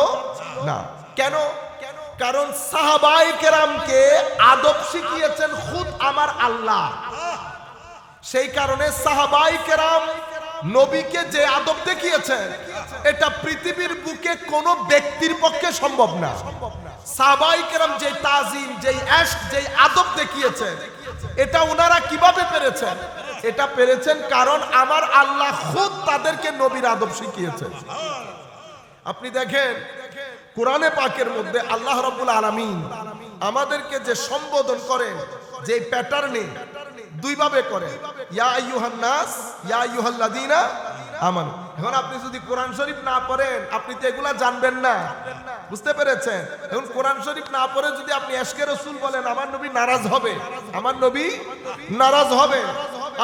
না। কেন? কারণ সাহাবায়ে কেরামকে আদব শিখিয়েছেন খুদ আমার আল্লাহ। সেই কারণে সাহাবায়ে কেরাম নবীকে যে আদব দেখিয়েছেন, এটা পৃথিবীর বুকে কোনো ব্যক্তির পক্ষে সম্ভব না। সাহাবায়ে কেরাম যে তাজিম, যে ইশক, যে আদব দেখিয়েছেন, এটা ওনারা কিভাবে পেরেছেন? এটা পেরেছেন কারণ আমার আল্লাহ খুদ তাদেরকে নবীর আদব শিখিয়েছেন। আপনি দেখেন কোরআনে পাকের মধ্যে আল্লাহ রাব্বুল আলামিন আমাদেরকে যে সম্বোধন করেন, যে প্যাটার্নে দুই ভাবে করে, ইয়া আইয়ুহান নাস, ইয়া আইয়ুহাল্লাযীনা আমানু। এখন আপনি যদি কোরআন শরীফ না পড়েন আপনি তো এগুলা জানবেন না, বুঝতে পেরেছেন? এখন কোরআন শরীফ না পড়ে যদি আপনি এশকে রাসূল বলেন আমার নবী নারাজ হবে, আমার নবী নারাজ হবে।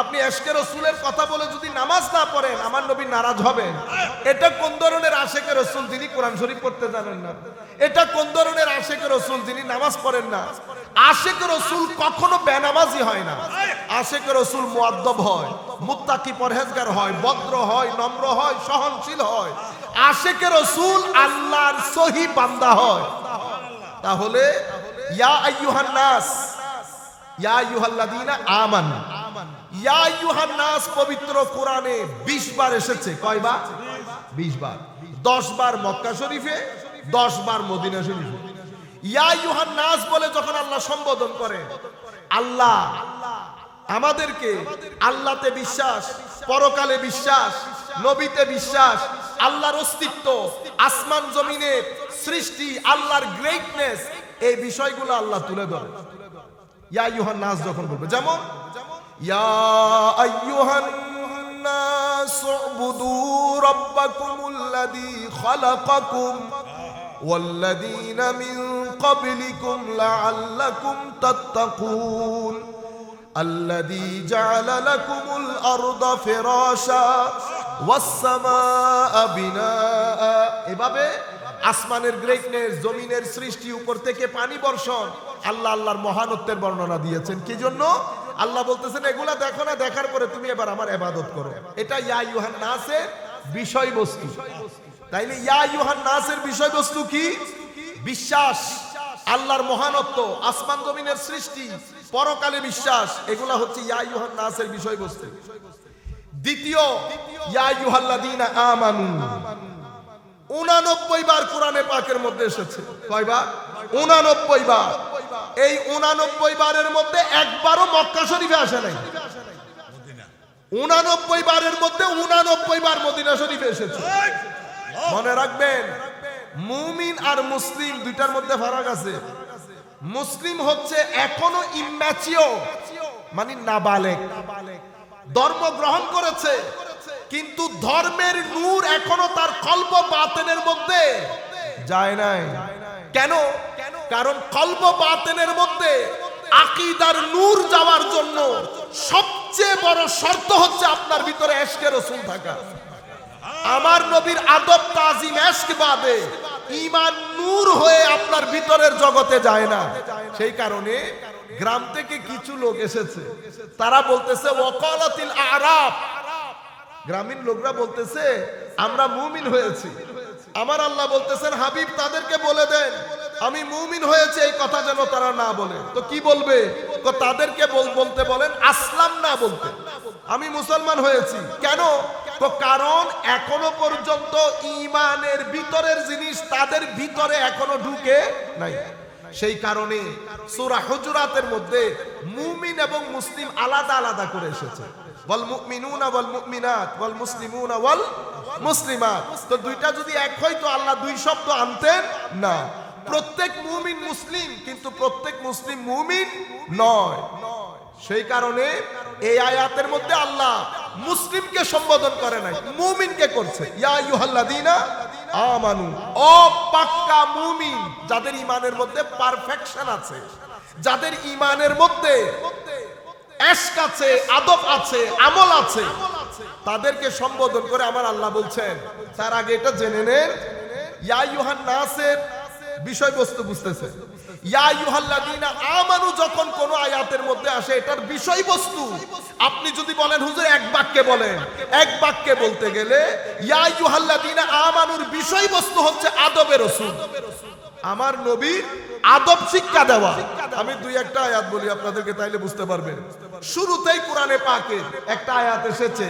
আপনি এশকে রাসূলের কথা বলে যদি নামাজ না পড়েন আমার নবী নারাজ হবেন। এটা কোন ধরনের আশিকে রাসূল যিনি কোরআন শরীফ পড়তে জানেন না? এটা কোন ধরনের আশিকে রাসূল যিনি নামাজ পড়েন না? আশিকে রাসূল কখনো বেনামাজি হয় না। আশিকে রাসূল মুআদ্দব হয়, মুত্তাকি পরহেজগার হয়, ভদ্র হয়, নম্র হয়, সহনশীল হয়। আশিকে রাসূল আল্লাহর সহি বান্দা হয়। তাহলে ইয়া আইয়ুহান নাস, ইয়া আইয়ুহাল্লাযীনা আমানু, ইয়া আইয়ুহান নাস পবিত্র কোরআনে 20 বার এসেছে। কয়বার? 20 বার। 10 বার মক্কা শরীফে, 10 বার মদিনা শরীফে। ইয়া আইয়ুহান নাস বলে যখন আল্লাহ সম্বোধন করেন, আল্লাহ আমাদেরকে আল্লাহতে বিশ্বাস, পরকালে বিশ্বাস, নবীতে বিশ্বাস, আল্লাহর অস্তিত্ব, আসমান জমিনের সৃষ্টি, আল্লাহর গ্রেটনেস, এই বিষয়গুলো আল্লাহ তুলে ধরে ইয়া আইয়ুহান নাস যখন বলবে। যেমন ইয়া আইয়ুহান নাস উবুদু রাব্বাকুমুল্লাযী খালাকাকুম ওয়াল্লাযীনা মিন ক্বাবলিকুম লাআল্লাকুম তাত্তাকুন আল্লাযী জাআলা লাকুমুল আরদা ফিরাশা ওয়াস সামাআ বিনাআ। এভাবে আসমানের গ্রেটনেস, জমিনের সৃষ্টি, উপর থেকে পানি বর্ষণ, আল্লাহ আল্লাহর মহানত্বের বর্ণনা দিয়েছেন। কি জন্য? আল্লাহ বলতেছেন এগুলা দেখো না, দেখার পরে তুমি এবার আমার ইবাদত করো। এটা ইয়া আইয়ুহান নাসের বিষয়বস্তু। তাইলে ইয়া আইয়ুহান নাসের বিষয়বস্তু কি? বিশ্বাস, আল্লাহর মহানত্ব, আসমান জমিনের সৃষ্টি, পরকালে বিশ্বাস, এগুলা হচ্ছে ইয়া আইয়ুহান নাসের বিষয়বস্তু। দ্বিতীয় ইয়া আইয়ুহাল্লাযীনা আমানু 89 বার কোরআনে পাকের মধ্যে এসেছে। কয়বার? 89 বার। এই 89 বারের মধ্যে একবারও মক্কা শরীফে আসে নাই। 89 বারের মধ্যে 89 বার মদিনা শরীফে এসেছে। মনে রাখবেন, মুমিন আর মুসলিম দুইটার মধ্যে ফারাক আছে। মুসলিম হচ্ছে এখনো ইম্যাচিওর, মানে নাবালেগ, ধর্ম গ্রহণ করেছে কিন্তু ধর্মের নূর এখনো তার কলব বাতেনের মধ্যে যায় নাই। কেন? কারণ কলব বাতেনের মধ্যে আকীদার নূর যাওয়ার জন্য সবচেয়ে বড় শর্ত হচ্ছে আপনার ভিতরে ইশকে রাসূল থাকা। আমার নবীর আদব, তাজিম, ইশক বাদে ঈমান নূর হয়ে আপনার ভিতরের জগতে যায় না। সেই কারণে গ্রাম থেকে কিছু লোক এসেছে, তারা বলতেছে ওয়াকালাতিল আরাব, গ্রামীণ লোকরা বলতেছে আমরা মুমিন হয়েছি। আমার আল্লাহ বলতেছেন হাবিব তাদেরকে বলে দেন আমি মুমিন হয়েছে, এই কথা যেন তারা না বলে। তো কি বলবে? তো তাদেরকে বলতে বলেন আসলাম না বলতে, আমি মুসলমান হয়েছি। কেন? তো কারণ এখনো পর্যন্ত ঈমানের ভিতরের জিনিস তাদের ভিতরে এখনো ঢুকে নাই। সেই কারণে সূরা হুজুরাতের মধ্যে মুমিন এবং মুসলিম আলাদা আলাদা করে এসেছে। ওয়াল মুমিনুনা ওয়াল মুমিনাত ওয়াল মুসলিমুনা ওয়াল মুসলিমাত। তো দুইটা যদি এক হয় তো আল্লাহ দুই শব্দ আনতেন না। প্রত্যেক মুমিন মুসলিম, কিন্তু প্রত্যেক মুসলিম মুমিন নয়। সেই কারণে এই আয়াতের মধ্যে আল্লাহ মুসলিমকে সম্বোধন করে নাই, মুমিনকে করছে। ইয়া আইয়ুহাল্লাযীনা আমানু, ও পাক্কা মুমিন, যাদের ঈমানের মধ্যে পারফেকশন আছে, যাদের ঈমানের মধ্যে ইশক আছে, আদব আছে, আমল আছে, তাদেরকে সম্বোধন করে আমার আল্লাহ বলছেন। তার আগে এটা জেনে নেন, ইয়া আইয়ুহান নাসের বিষয়বস্তু বুঝতেছে। ইয়া আইয়ুহাল্লাযীনা আমানু যখন কোন আয়াতের মধ্যে আসে এটার বিষয়বস্তু আপনি যদি বলেন হুজুর এক বাক্যে বলেন, এক বাক্যে বলতে গেলে ইয়া আইয়ুহাল্লাযীনা আমানুর বিষয়বস্তু হচ্ছে আদবে রাসূল, আমার নবীর আদব শিক্ষা দেওয়া। আমি দুই একটা আয়াত বলি আপনাদেরকে, তাইলে বুঝতে পারবেন। শুরুতেই কোরআনে পাকে একটা আয়াত এসেছে,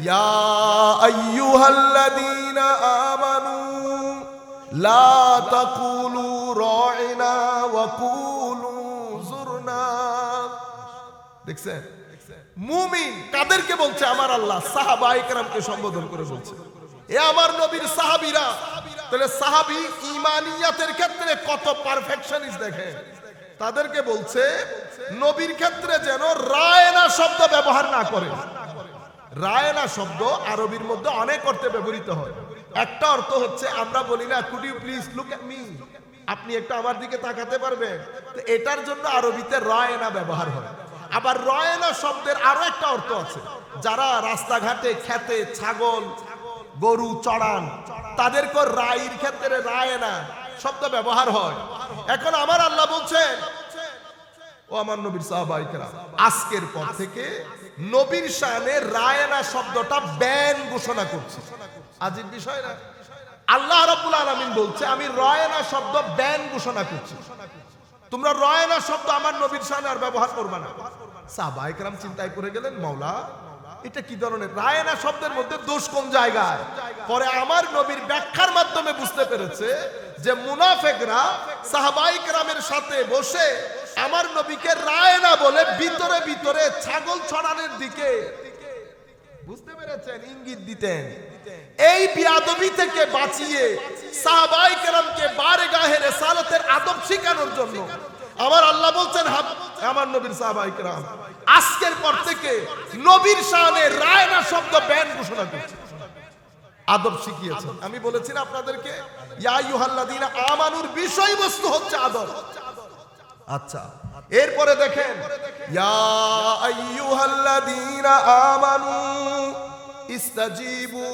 ইয়া আইয়ুহাল্লাযীনা আমানু লা তাকুলু রাইনা ওয়া কুলু যুরনা। দেখছেন? মুমিন কাদেরকে বলছে? আমার আল্লাহ সাহাবায়ে কেরামকে সম্বোধন করে বলছে, এ আমার নবীর সাহাবীরা। তাহলে সাহাবী ঈমানিয়াতের ক্ষেত্রে কত পারফেকশনিস্ট দেখেন। তাদেরকে বলছে নবীর ক্ষেত্রে যেন রায়না শব্দ ব্যবহার না করে। রায়না শব্দ আরবির মধ্যে অনেক অর্থে ব্যবহৃত হয়। একটা অর্থ হচ্ছে আমরা বলি না, could you please look at me, আপনি একটু আমার দিকে তাকাতে পারবেন? তো এটার জন্য আরবিতে রায়না ব্যবহার হয়। আবার রায়না শব্দের আরো একটা অর্থ আছে, যারা রাস্তাঘাটে খেতে ছাগল গরু চড়ান তাদেরকে রায়ের ক্ষেত্রে রায়না শব্দ ব্যবহার হয়। এখন আমার আল্লাহ বলছেন, ও আমার নবীর সাহাবায়ে কেরাম, আজকের পর থেকে নবীর শানে রায়না শব্দটা ব্যান ঘোষণা করছি। আজিব বিষয় না? আল্লাহ রাব্বুল আলামিন বলছে আমি রায়না শব্দ ব্যান ঘোষণা করছি, তোমরা রায়না শব্দ আমার নবীর শানে আর ব্যবহার করবে না। সাহাবায়ে কেরাম চিন্তায় পড়ে গেলেন, মাওলা এটা কি ধরনের রায়না শব্দের মধ্যে দোষ কোন জায়গায়? পরে আমার নবীর ব্যাখ্যার মাধ্যমে বুঝতে পেরেছে যে মুনাফিকরা সাহাবায়ে কেরামের সাথে বসে আমার নবীকে রায়না বলে ভিতরে ভিতরে ছাগল ছড়ানোর দিকে, বুঝতে পেরেছেন, ইঙ্গিত দিতেন। এই বিয়াদবি থেকে বাঁচিয়ে সাহাবায়ে কেরামকে বারগাহে রিসালাতের আদব শেখানোর জন্য আমার আল্লাহ বলছেন, আমার নবীর সাহাবায়ে কেরাম আজকের পর থেকে নবীর শানে রায়না শব্দ ব্যান ঘোষণা করছে, আদব শিখিয়েছেন। আমি বলেছি না আপনাদেরকে, ইয়া আইয়ুহাল্লাযীনা আমানুর বিষয়বস্তু হচ্ছে আদব। আচ্ছা, এরপরে দেখেন, ইয়া আইয়ুহাল্লাযীনা আমানু ইস্তাজিবু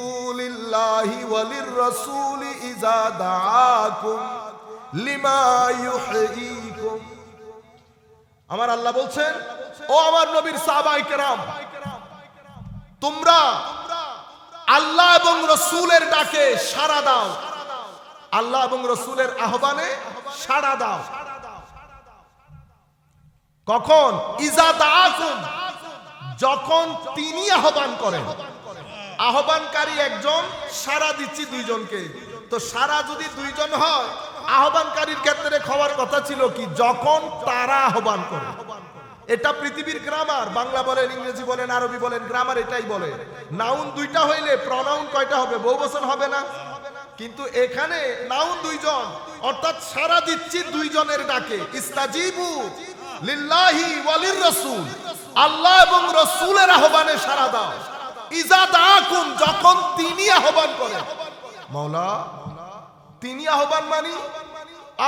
লিল্লাহি ওয়ালির রাসূলি ইযা দাআকুম লিমা ইউহয়িকুম। আমার আল্লাহ বলছেন, ও আমার নবীর সাহাবায়ে কেরাম, তোমরা আল্লাহ এবং রাসূলের ডাকে সাড়া দাও, আল্লাহ এবং রাসূলের আহ্বানে সাড়া দাও। কখন? ইজা দাআকুম, যখন তিনি আহ্বান করেন। আহ্বানকারী একজন, সাড়া দিচ্ছি দুইজনকে। তো সাড়া যদি দুইজন হয়, আহ্বানকারীর ক্ষেত্রে খাওয়ার কথা ছিল কি? যখন তারা আহ্বান করে। এটা পৃথিবীর গ্রামার, বাংলা বলেন, ইংরেজি বলেন, আরবি বলেন, গ্রামার এটাই বলে। নাউন দুইটা হইলে প্রনাউন কয়টা হবে? বহুবচন হবে না? কিন্তু এখানে নাউন দুইজন, অর্থাৎ সাড়া দিচ্ছি দুইজনের ডাকে। ইস্তাজিবু লিল্লাহি ওয়ালির রাসূল, আল্লাহ এবং রাসূলের আহ্বানে সাড়া দাও। ইজা দাআকুম, যখন তিনি আহ্বান করেন। মাওলা তিনি আহ্বান মানি,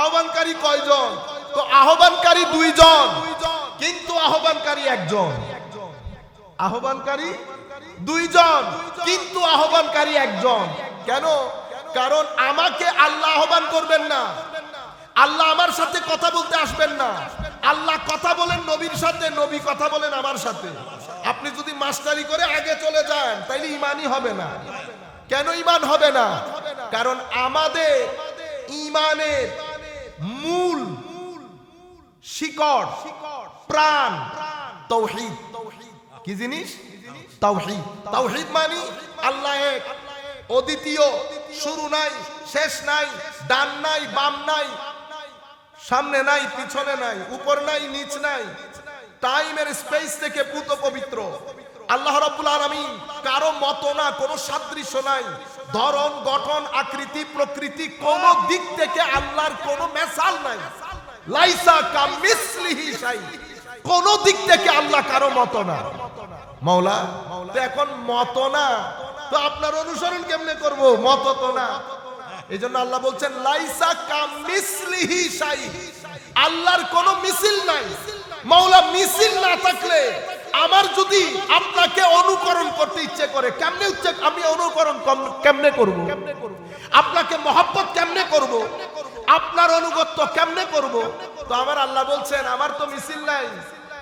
আহ্বানকারী কয়জন? তো আহ্বানকারী দুইজন, কিন্তু আহ্বানকারী একজন। আহ্বানকারী দুইজন, কিন্তু আহ্বানকারী একজন। কেন? কারণ আমাকে আল্লাহ আহ্বান করবেন না, আল্লাহ আমার সাথে কথা বলতে আসবেন না। আল্লাহ কথা বলেন নবীর সাথে, নবী কথা বলেন আমার সাথে। আপনি যদি মাস্টারি করে আগে চলে যান তাইলে ঈমানই হবে না। কেন ঈমান হবে না? কারণ আমাদের ঈমানের মূল শিকড়, প্রাণ তাওহীদ। কি জিনিস? তাওহীদ। তাওহীদ মানে আল্লাহ এক, অদ্বিতীয়, শুরু নাই, শেষ নাই, ডান নাই, বাম নাই, সামনে নাই, পিছনে নাই, উপর নাই, নিচ নাই, টাইমের স্পেস থেকে পুত পবিত্র। আল্লাহ রাব্বুল আলামিন কারো মতো না, কোনো সাদৃশ্য নাই। ধরন, গঠন, আকৃতি, প্রকৃতি কোন দিক থেকে আল্লাহর কোনো মেসাল নাই। লাইসা কামিসলিহি শাই, কোন দিক থেকে আল্লাহ কারো মতো না। মাওলা তো এখন মতো না, তো আপনার অনুসরণ কেমনে করব? মতো তো না। এই জন্য আল্লাহ বলছেন লাইসা কামিসলিহি শাই, আল্লাহর কোনো মিছিল নাই। মাওলা মিছিল না থাকলে আমার যদি আপনাকে অনুকরণ করতে ইচ্ছে করে, কেমনে ইচ্ছে, আমি অনুকরণ কেমনে করব? আপনাকে মহব্বত কেমনে করব? আপনার অনুগত্য কেমনে করব? তো আমার আল্লাহ বলছেন আমার তো মিছিল নাই,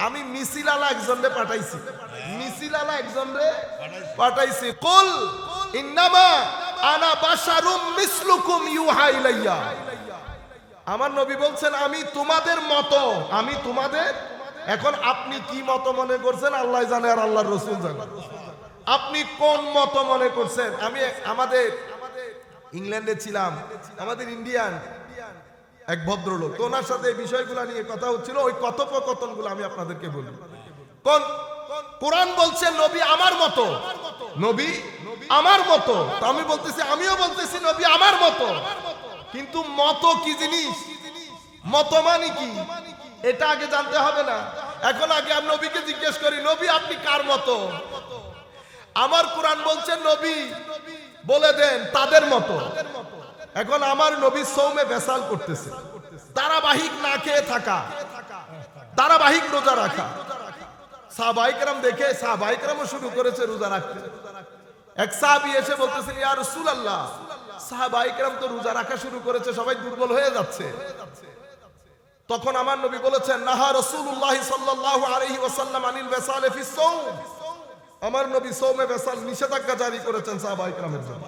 আমি মিছিল আলা একজনরে পাঠাইছি। মিছিল আলা একজনরে পাঠাইছি। কুল ইন্নামা আনা বাশারুম মিসলুকুম ইউহা ইলাইয়া। আমার নবী বলছেন আমি তোমাদের মতো, আমি তোমাদের। এখন আপনি কি মত মনে করছেন আল্লাহ জানে আর আল্লাহর রাসূল জানে। আপনি কোন মত মনে করছেন? আমি আমাদের ইংল্যান্ডে ছিলাম, আমাদের ইন্ডিয়ান এক ভদ্রলোক, তো ওনার সাথে এই বিষয়গুলো নিয়ে কথা হচ্ছিল। ওই কথোপকথনগুলো আমি আপনাদেরকে বলি। কোরআন বলছে নবী আমার মতো, নবী আমার মতো। তো আমি বলতেছি, আমিও বলতেছি নবী আমার মতো। কিন্তু মতো কি জিনিস, মতো মানে কি, এটা আগে জানতে হবে না? এখন আগে আমি নবীকে জিজ্ঞেস করি, নবী আপনি কার মতো? আমার কোরআন বলছে নবী বলে দেন তাদের মতো। এখন আমার নবী সৌমে বেসাল করতেছে, ধারাবাহিক না খেয়ে থাকা, ধারাবাহিক রোজা রাখা। সাহাবায়ে কেরাম দেখে, সাহাবায়ে কেরামও শুরু করেছে রোজা রাখতে। এক সাহাবী এসে বলতেছেন, ইয়া রাসূলুল্লাহ, সাহাবায়ে কেরাম তো রোজা রাখা শুরু করেছে, সবাই দুর্বল হয়ে যাচ্ছে। তখন আমার নবী বলেছেন, নাহা রাসূলুল্লাহ সাল্লাল্লাহু আলাইহি ওয়াসাল্লাম আনিল বিসাল ফি সাওম। আমার নবী সৌমে বেসাল নিষেধাজ্ঞা জারি করেছেন সাহাবায়ে কেরামের জন্য।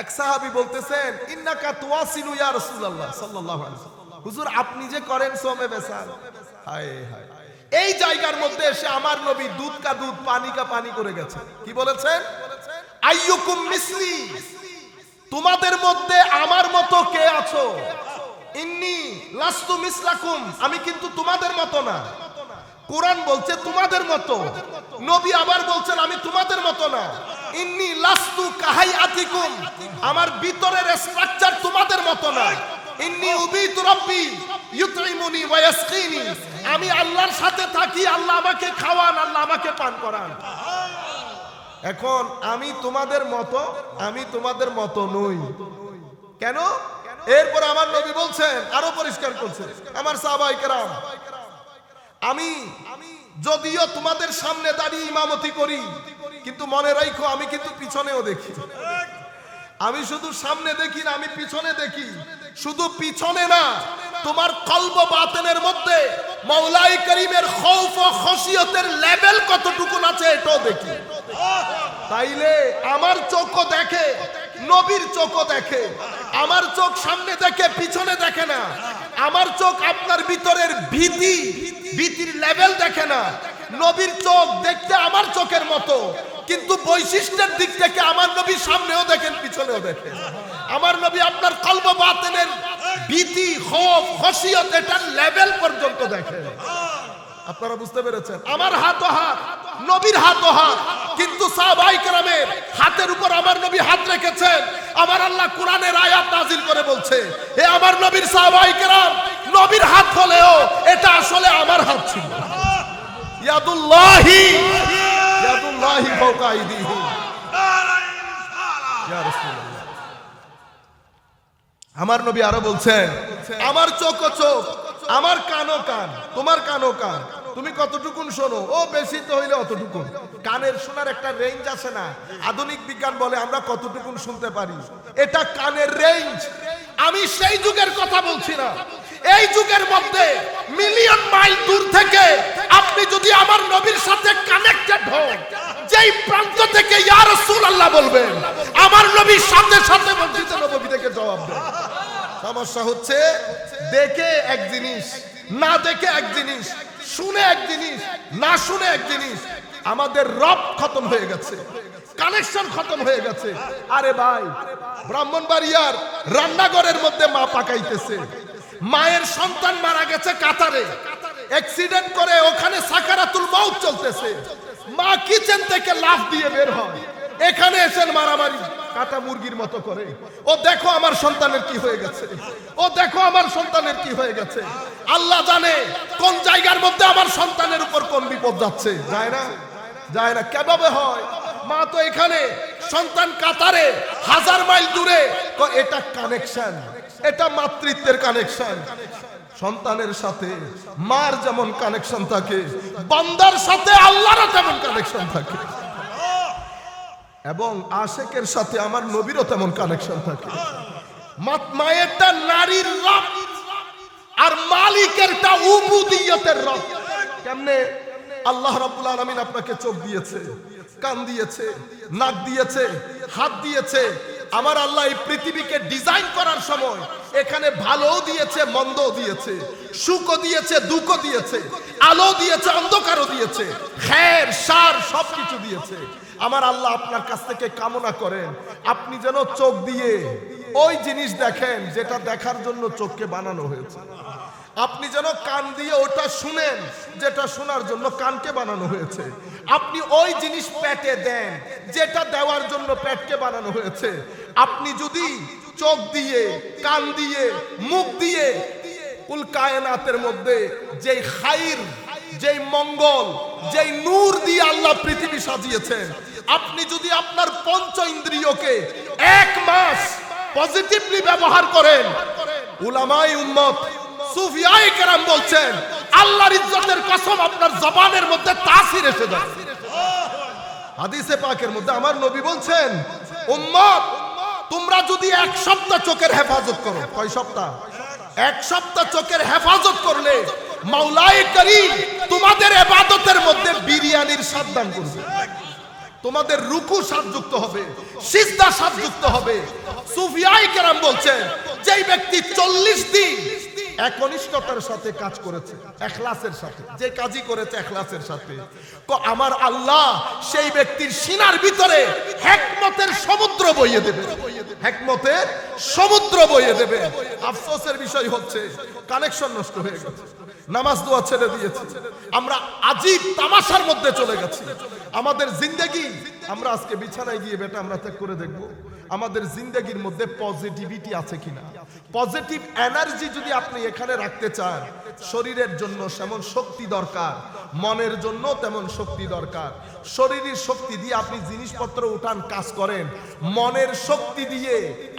এক সাহাবী বলতেছেন, ইন্নাকা তুওয়াসিলু ইয়া রাসূলুল্লাহ সাল্লাল্লাহু আলাইহি ওয়াসাল্লাম, হুজুর আপনি যে করেন সৌমে বেসাল। হায় হায়, এই জায়গার মধ্যে এসে আমার নবী দুধ কা দুধ পানি কা পানি করে গেছে। কি বলেছেন? আইয়ুকুম মিসলি, তোমাদের মধ্যে আমার মতো কে আছো? ইন্নী লাস্তু মিসলাকুম, আমি কিন্তু তোমাদের মতো না। কোরআন বলছে তোমাদের মতো, নবী আবার বলছেন আমি তোমাদের মতো না। ইন্নী লাস্তু কাহাইয়াতিকুম, আমার ভিতরের স্ট্রাকচার তোমাদের মতো না। ইন্নী উবিতু রাব্বি ইউতইমুনি ওয়া ইয়াসকিনি, আমি আল্লাহর সাথে থাকি, আল্লাহ আমাকে খাওয়ান, আল্লাহ আমাকে পান করান। এখন আমি তোমাদের মতো, আমি তোমাদের মতো নই। কেন? এরপর আমার নবী বলছেন, আরো পরিষ্কার করছেন, আমার সাহাবায়ে কেরাম, আমি যদিও তোমাদের সামনে দাঁড়িয়ে ইমামতি করি, কিন্তু মনে রাখো আমি কিন্তু পিছনেও দেখি। আমি শুধু সামনে দেখি না, আমি পিছনে দেখি। শুধু পিছনে না, তোমার কলব বাতিনের মধ্যে মাওলাই করিমের খৌফ ও খশিয়তের লেভেল কতটুকু আছে এটাও দেখি। তাইলে আমার চোখও দেখে, নবীর চোখও দেখে। আমার চোখ সামনে দেখে, পিছনে দেখে না। আমার চোখ আপনার ভিতরের ভীতির লেভেল দেখে না। নবীর চোখ দেখতে আমার চোখের মতো, কিন্তু বৈশিষ্ট্যের দিক থেকে আমার নবী সামনেও দেখেন, পিছনেও দেখেন। আমার নবী আপনার কলব বাতিনের ভীতি, খৌফ, খশিয়ত এটার লেভেল পর্যন্ত দেখেন। আপনারা বুঝতে পেরেছেন? আমার হাতও হাত, নবীর হাতও হাত, কিন্তু সাহাবায়ে কেরামের হাতের উপর আমার নবী হাত রেখেছেন। আমার আল্লাহ কোরআনের আয়াত নাযিল করে বলছে, এ আমার নবীর সাহাবায়ে কেরাম, নবীর হাত হলেও এটা আসলে আমার হাত ছিল। ইয়াদুল্লাহি ইয়াদুল্লাহি ফাওকা আইদিহিম, ইয়া রাসূলুল্লাহ। আমার নবী আরো বলছেন, আমার চোখ ও চোখ, আমার কানও কান, তোমার কানও কান। তুমি কতটুকুন শোনো? ও বেশি তো হইলে অতটুকুন। কানের শোনার একটা রেঞ্জ আছে না? আধুনিক বিজ্ঞান বলে আমরা কতটুকুন শুনতে পারি, এটা কানের রেঞ্জ। আমি সেই যুগের কথা বলছি না। এই যুগের মধ্যে মিলিয়ন মাইল দূর থেকে আপনি যদি আমার নবীর সাথে কানেক্টেড হন, যেই প্রান্ত থেকে ইয়া রাসূলুল্লাহ বলবেন, আমার নবীর সাথে সাথে মসজিদে নববী থেকে জবাব দেন। সমস্যা হচ্ছে দেখে এক জিনিস, না দেখে এক জিনিস, শুনে এক জিনিস, না শুনে এক জিনিস। আমাদের রব খতম হয়ে গেছে, কানেকশন খতম হয়ে গেছে। আরে ভাই, ব্রাহ্মণবাড়িয়ার রান্নাঘরের মধ্যে মা পাকাইতেছে, মায়ের সন্তান মারা গেছে কাতারে, অ্যাক্সিডেন্ট করে ওখানে সাকারাতুল মাউত চলতেছে। মা কিচেন থেকে লাফ দিয়ে বের হয়, এখানে এসে মারামারি কাটা মুরগির মতো করে। ও দেখো আমার সন্তানের কি হয়ে গেছে, ও দেখো আমার সন্তানের কি হয়ে গেছে। আল্লাহ জানে কোন জায়গার মধ্যে আমার সন্তানের উপর কোন বিপদ যাচ্ছে। যায় না, যায় না। কিভাবে হয়? মা তো এখানে, সন্তান কাতারে, 1000 মাইল দূরে। এটা কানেকশন, এটা মাতৃত্বের কানেকশন। সন্তানের সাথে মার যেমন কানেকশন থাকে, বান্দার সাথে আল্লাহরও তেমন কানেকশন থাকে, এবং আশেকের সাথে আমার নবীরও তেমন কানেকশন থাকে। মায়েরটা নারীর রব, আর মালিকেরটা উবুদিয়তের রব। কেমনে? আল্লাহ রাব্বুল আলামিন আপনাকে চোখ দিয়েছে, কান দিয়েছে, নাক দিয়েছে, হাত দিয়েছে। আমার আল্লাহ এই পৃথিবীকে ডিজাইন করার সময় এখানে ভালোও দিয়েছে, মন্দও দিয়েছে, সুখও দিয়েছে, দুঃখও দিয়েছে, আলো দিয়েছে, অন্ধকারও দিয়েছে, খের সার সবকিছু দিয়েছে। আমার আল্লাহ আপনার কাছ থেকে কামনা করেন আপনি যেন চোখ দিয়ে ওই জিনিস দেখেন যেটা দেখার জন্য চোখকে বানানো হয়েছে। আপনি যেন কান দিয়ে ওটা শুনেন যেটা শোনার জন্য কানকে বানানো হয়েছে। আপনি ওই জিনিস পেটে দেন যেটা দেওয়ার জন্য পেটকে বানানো হয়েছে। আপনি যদি চোখ দিয়ে, কান দিয়ে, মুখ দিয়ে কুল কায়নাতের মধ্যে যেই খাইর, যেই মঙ্গল, যেই নূর দিয়ে আল্লাহ পৃথিবী সাজিয়েছেন, আপনি যদি আপনার পঞ্চ ইন্দ্রিয়কে এক মাস পজিটিভলি ব্যবহার করেন, উলামায়ে উম্মত সুফিয়ায়ে কেরাম বলছেন আল্লাহর ইজ্জতের কসম আপনার জবানের মধ্যে তাসির এসে যাবে। হাদিসে পাকের মধ্যে আমার নবী বলছেন, উম্মত তোমরা যদি এক সপ্তাহ চোখের হেফাজত করো, কয় সপ্তাহ? এক সপ্তাহ চোখের হেফাজত করলে মাওলায়ে করিম তোমাদের ইবাদতের মধ্যে বিরিয়ানির স্বাদ দান করবে, তোমাদের রুকু স্বাদযুক্ত হবে, সিজদা স্বাদযুক্ত হবে। সুফিয়ায়ে কেরাম বলছেন যেই ব্যক্তি 40 দিন একনিষ্ঠতার সাথে কাজ করেছে, ইখলাসের সাথে, যে কাজই করেছে ইখলাসের সাথে, আমার আল্লাহ সেই ব্যক্তির সিনার ভিতরে হিকমতের সমুদ্র বইয়ে দেবে, হিকমতের সমুদ্র বইয়ে দেবে। আফসোসের বিষয় হচ্ছে কানেকশন নষ্ট হয়ে গেছে, নামাজ দোয়া ছেড়ে দিয়েছি, আমরা আজীব তামাশার মধ্যে চলে গেছি। আমাদের জিন্দেগি, আমরা আজকে বিছানায় গিয়ে বেটা আমরা ত্যাগ করে দেখব আমাদের জিন্দেগির মধ্যে পজিটিভিটি আছে কিনা। পজিটিভ এনার্জি যদি আপনি এখানে রাখতে চান, শরীরের জন্য যেমন শক্তি দরকার, মনের জন্য তেমন শক্তি দরকার। শরীরের শক্তি দিয়ে আপনি জিনিসপত্র উঠান, কাজ করেন, মনের শক্তি দিয়ে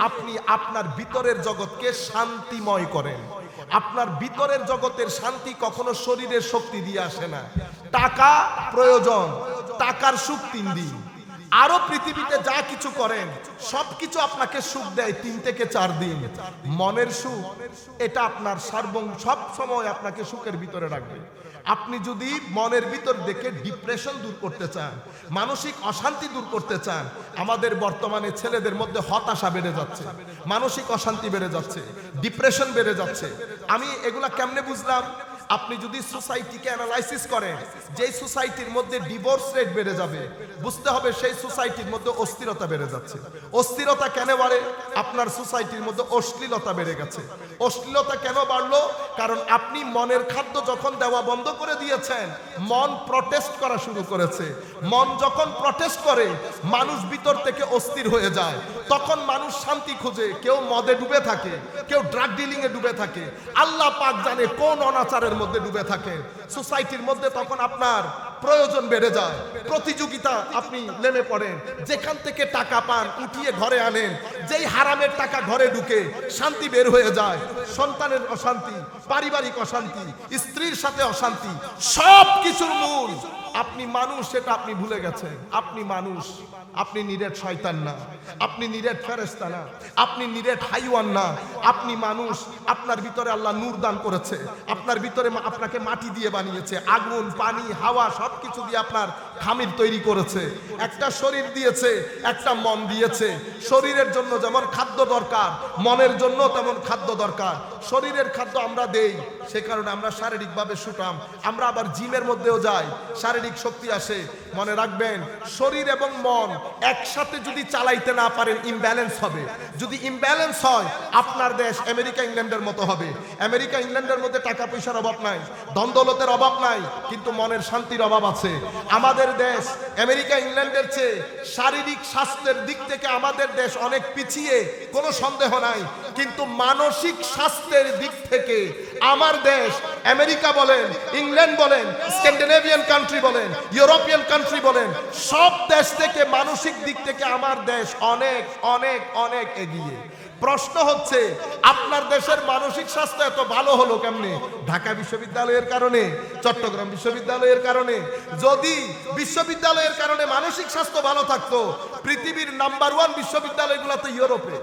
আপনি আপনার ভিতরের জগৎকে শান্তিময় করেন। আপনার ভিতরের জগতের শান্তি কখনো শরীরের শক্তি দিয়ে আসে না। টাকা প্রয়োজন, টাকার সুখ 3 দিন। আরো পৃথিবীতে যা কিছু করেন সবকিছু আপনাকে সুখ দেয় 3 থেকে 4 দিন। মনের সুখ এটা আপনার সব সময় আপনাকে সুখের ভিতরে রাখবে। আপনি যদি মনের ভিতর থেকে ডিপ্রেশন দূর করতে চান, মানসিক অশান্তি দূর করতে চান, আমাদের বর্তমানে ছেলেদের মধ্যে হতাশা বেড়ে যাচ্ছে, মানসিক অশান্তি বেড়ে যাচ্ছে, ডিপ্রেশন বেড়ে যাচ্ছে। আমি এগুলা কেমনে বুঝলাম? আপনি যদি সোসাইটিকে অ্যানালাইসিস করেন, যেই সোসাইটির মধ্যে ডিভোর্স রেট বেড়ে যাবে, বুঝতে হবে সেই সোসাইটির মধ্যে অস্থিরতা বেড়ে যাচ্ছে। অস্থিরতা কেন বাড়ে? আপনার সোসাইটির মধ্যে অশ্লীলতা বেড়ে গেছে। অশ্লীলতা কেন বাড়লো? কারণ আপনি মনের খাদ্য যখন দেওয়া বন্ধ করে দিয়েছেন, মন প্রটেস্ট করা শুরু করেছে। মন যখন প্রটেস্ট করে, মানুষ ভিতর থেকে অস্থির হয়ে যায়। তখন মানুষ শান্তি খোঁজে, কেউ মদে ডুবে থাকে, কেউ ড্রাগ ডিলিং এ ডুবে থাকে, আল্লাহ পাক জানে কোন অনাচারের মধ্যে ডুবে থাকে। সোসাইটির মধ্যে তখন আপনার প্রয়োজন বেড়ে যায়, প্রতিযোগিতা আপনি নেমে পড়েন, যেখান থেকে টাকা পান উঠিয়ে ঘরে আনেন, যেই হারামের টাকা ঘরে ঢুকে শান্তি বের হয়ে যায়। সন্তানের অশান্তি, পারিবারিক অশান্তি, স্ত্রীর সাথে অশান্তি, সব কিছুর মূল আপনি মানুষ, সেটা আপনি ভুলে গেছেন। আপনি মানুষ, আপনি নিরেট শয়তান না, আপনি নিরেট ফেরেশতা না, আপনি নিরেট হাইওয়ান না, আপনি মানুষ। আপনার ভিতরে আল্লাহ নূর দান করেছে, আপনার ভিতরে আপনাকে মাটি দিয়ে বানিয়েছে, আগুন, পানি, হাওয়া সবকিছু দিয়ে আপনার খামির তৈরি করেছে, একটা শরীর দিয়েছে, একটা মন দিয়েছে। শরীরের জন্য যেমন খাদ্য দরকার, মনের জন্য তেমন খাদ্য দরকার। শরীরের খাদ্য আমরা দেই, সে কারণে আমরা শারীরিকভাবে সুঠাম। আমরা আবার জিমের মধ্যেও যাই, শারীরিক শক্তি আসে। মনে রাখবেন, শরীর এবং মন একসাথে যদি চালাইতে না পারেন, ইমব্যালেন্স হবে। যদি ইমব্যালেন্স হয়, আপনার দেশ আমেরিকা ইংল্যান্ডের মতো হবে। আমেরিকা ইংল্যান্ডের মধ্যে টাকা পয়সার অভাব নাই, ধন দৌলতের অভাব নাই, কিন্তু মনের শান্তির অভাব আছে। আমাদের দেশ আমেরিকা ইংল্যান্ডের চেয়ে শারীরিক স্বাস্থ্যের দিক থেকে আমাদের দেশ অনেক পিছিয়ে, কোনো সন্দেহ নাই, কিন্তু মানসিক স্বাস্থ্যের দিক থেকে আমার দেশ, আমেরিকা বলেন, ইংল্যান্ড বলেন, স্ক্যান্ডিনেভিয়ান কান্ট্রি বলেন, ইউরোপিয়ান কান্ট্রি বলেন, সব দেশ থেকে মানসিক দিক থেকে আমার দেশ অনেক অনেক অনেক এগিয়ে। প্রশ্ন হচ্ছে, আপনার দেশের মানসিক স্বাস্থ্য এত ভালো হলো কেমনে? ঢাকা বিশ্ববিদ্যালয়ের কারণে, চট্টগ্রাম বিশ্ববিদ্যালয়ের কারণে। যদি বিশ্ববিদ্যালয়ের কারণে মানসিক স্বাস্থ্য ভালো থাকতো, পৃথিবীর নাম্বার 1 বিশ্ববিদ্যালয়গুলো তো ইউরোপে,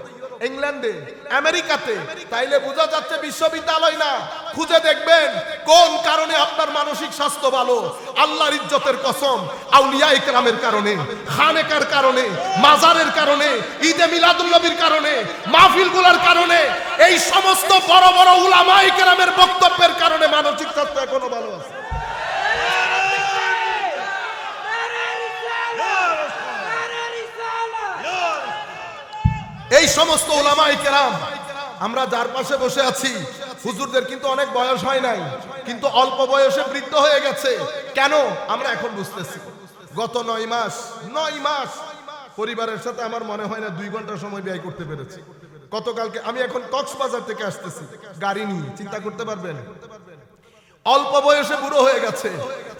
ইংল্যান্ডে, আমেরিকাতে। তাইলে বোঝা যাচ্ছে বিশ্ববিদ্যালয় না, খুঁজে দেখবেন কোন কারণে আপনার মানসিক স্বাস্থ্য ভালো। আল্লাহর ইজ্জতের কসম, আউলিয়া ইকরামের কারণে, খানেকার কারণে, মাজারের কারণে, ঈদে মিলাদুন নবীর কারণে, মাহফিলগুলোর কারণে, এই সমস্ত বড় বড় উলামা ইকরামের বক্তব্যের কারণে মানসিক স্বাস্থ্য এখনো ভালো আছে। এই সমস্ত উলামা ইকরাম, আমরা যার পাশে বসে আছি, হুজুরদের কিন্তু অনেক বয়স হয় নাই, কিন্তু অল্প বয়সে বৃদ্ধ হয়ে গেছে। কেন আমরা এখন বুঝতেছি। গত 9 মাস পরিবারের সাথে আমার মনে হয় না 2 ঘন্টা সময় ব্যয় করতে পেরেছি। গতকালকে আমি এখন কক্সবাজার থেকে আসতেছি গাড়ি নিয়ে, চিন্তা করতে পারবেন, অল্প বয়সে বুড়ো হয়ে গেছে।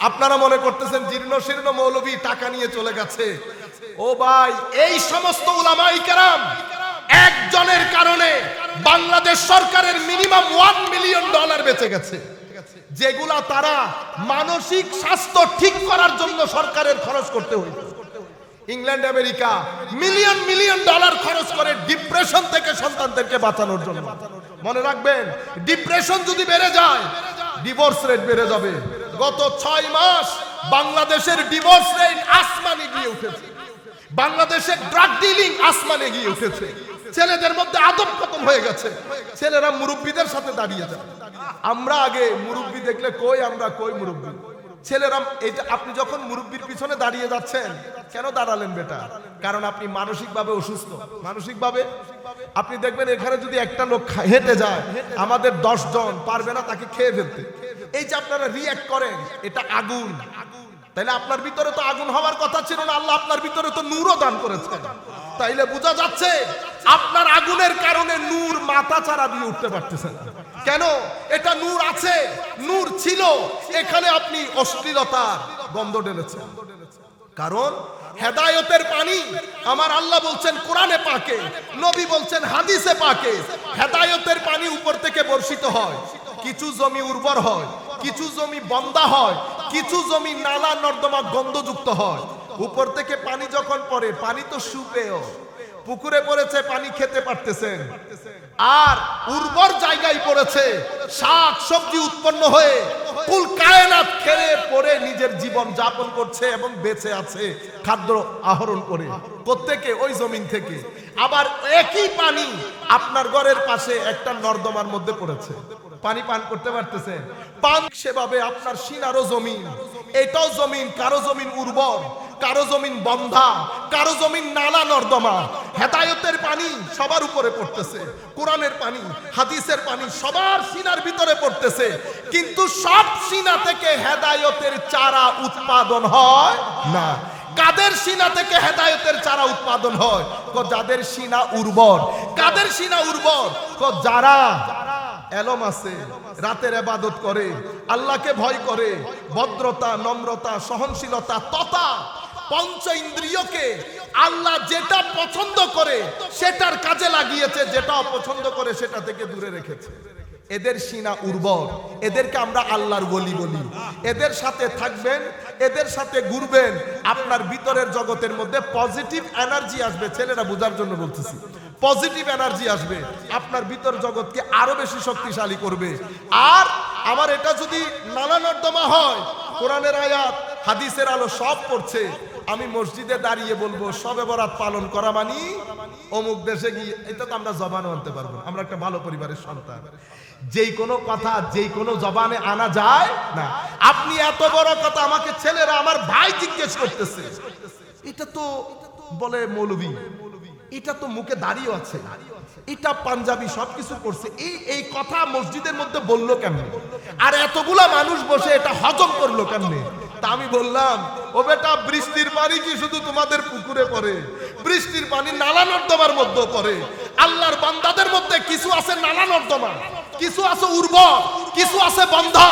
আপনারা মনে করতেছেন জীর্ণ শীর্ণ মৌলবী টাকা নিয়ে চলে গেছে। ও ভাই, এই সমস্ত উলামায়ে কেরাম একজনের কারণে বাংলাদেশ সরকারের মিনিমাম $1 মিলিয়ন বেঁচে গেছে, যেগুলা তারা মানসিক স্বাস্থ্য ঠিক করার জন্য সরকারের খরচ করতে হইতো। ইংল্যান্ড আমেরিকা মিলিয়ন ডলার খরচ করে ডিপ্রেশন থেকে সন্তানদেরকে বাঁচানোর জন্য। মনে রাখবেন, ডিপ্রেশন যদি বেড়ে যায় ডিভোর্স রেট বেড়ে যাবে। গত 6 মাস বাংলাদেশের ডিভোর্স রেট আসমানে গিয়ে উঠেছে, বাংলাদেশের ড্রাগ ডিলিং আসমানে গিয়ে উঠেছে, ছেলেদের মধ্যে আদব খতম হয়ে গেছে, ছেলেরা মুরব্বীদের সাথে দাঁড়িয়ে যায়। আমরা আগে মুরব্বী দেখলে আমরা কই মুরব্বী, ছেলেরা এটা। আপনি যখন মুরব্বীর পিছনে দাঁড়িয়ে যাচ্ছেন, কেন দাঁড়ালেন বেটা? কারণ আপনি মানসিকভাবে অসুস্থ। মানসিকভাবে আপনি দেখবেন এখানে যদি একটা লোক হেঁটে যায়, আমাদের 10 জন পারবে না তাকে খেয়ে ফেলতে। এই যে আপনারা রিঅ্যাক্ট করেন, এটা আগুন। তাইলে আপনার ভিতরে তো আগুন হওয়ার কথা ছিল না, আল্লাহ আপনার ভিতরে তো নূরও দান করেছেন। তাইলে বোঝা যাচ্ছে আপনার আগুনের কারণে নূর মাথা চারা দিয়ে উঠতে পারতেছেন। কেন? এটা নূর আছে, নূর ছিল, এখানে আপনি অশ্লীলতার গন্ধ ঢেলেছেন। কারণ হেদায়েতের পানি আমার আল্লাহ বলছেন কোরআনে পাকে, নবী বলছেন হাদিসে পাকে, হেদায়েতের পানি উপর থেকে বর্ষিত হয়। কিছু জমি উর্বর হয়, কিছু জমি বন্দা হয়, কিছু জমি নালা নর্দমা গন্ধযুক্ত হয়। উপর থেকে পানি যখন পড়ে, পানি তো সুপেয়, পুকুরে পড়েছে, পানি খেতে পারতেছেন। আর উর্বর জায়গায় পড়েছে, শাক সবজি উৎপন্ন হয়ে কুল কায়নাত খেয়ে পড়ে নিজের জীবন যাপন করছে এবং বেঁচে আছে খাদ্য আহরণ করে। প্রত্যেকে ওই জমিন থেকে। আবার একই পানি আপনার ঘরের পাশে একটা নর্দমার মধ্যে পড়েছে, পানি পান করতে পারতেছেন। পান সেভাবে আপনার সিনারও জমিন, এটাও জমিন, কারো জমিন উর্বর, কারো জমিন বন্ধা, কারো জমিন নালা নর্দমা। হেদায়েতের পানি সবার উপরে পড়তেছে, কোরআনের পানি, হাদিসের পানি সবার সিনার ভিতরে পড়তেছে, কিন্তু সব সিনা থেকে হেদায়েতের চারা উৎপাদন হয় না। কাদের সিনা থেকে হেদায়েতের চারা উৎপাদন হয়? যাদের সিনা উর্বর। কাদের সিনা উর্বর? যারা এলম আছে, রাতের ইবাদত করে, আল্লাহকে ভয় করে, ভদ্রতা, নম্রতা, সহনশীলতা তথা পঞ্চ ইন্দ্রিয়কে আল্লাহ যেটা পছন্দ করে সেটার কাজে লাগিয়েছে, যেটা অপছন্দ করে সেটা থেকে দূরে রেখেছে। এদের সিনা উর্বর, এদেরকে আমরা আল্লাহর ওলি বলি। এদের সাথে থাকবেন, এদের সাথে ঘুরবেন, আপনার ভিতরের জগতের মধ্যে পজিটিভ এনার্জি আসবে। ছেলেরা বোঝার জন্য বলতেছি, পজিটিভ এনার্জি আসবে, আপনার ভিতর জগৎকে আরো বেশি শক্তিশালী করবে। আর আমার এটা যদি নালা নর্দমা হয়, কোরআনের আয়াত হাদিসের আলো সব পড়ছে, আমি মসজিদে দাঁড়িয়ে বলবো শবে বরাত পালন করা মানি অমুক দেশে গিয়ে, এটা তো আমরা জবানও আনতে পারবো। আমরা একটা ভালো পরিবারের সন্তান, যেই কোনো কথা যেই কোনো জবানে আনা যায় না। আপনি এত বড় কথা আমাকে ছেলেরা, আমার ভাই জিজ্ঞেস করতেছে, এটা তো বলে মৌলবী, এটা তো মুখে দাঁড়িয়ে আছে, এটা পাঞ্জাবি সবকিছু করছে, এই কথা মসজিদের মধ্যে বললো কেমনে? আর এতগুলা মানুষ বসে এটা হজম করলো কেমনে? তা আমি বললাম, ও বেটা, বৃষ্টির পানি কি শুধু তোমাদের পুকুরে পড়ে? বৃষ্টির পানি নালা নর্দমার মধ্যে পড়ে। আল্লাহর বান্দাদের মধ্যে কিছু আছে নালা নর্দমা, কিছু আছে উর্বর, কিছু আছে বন্ধা।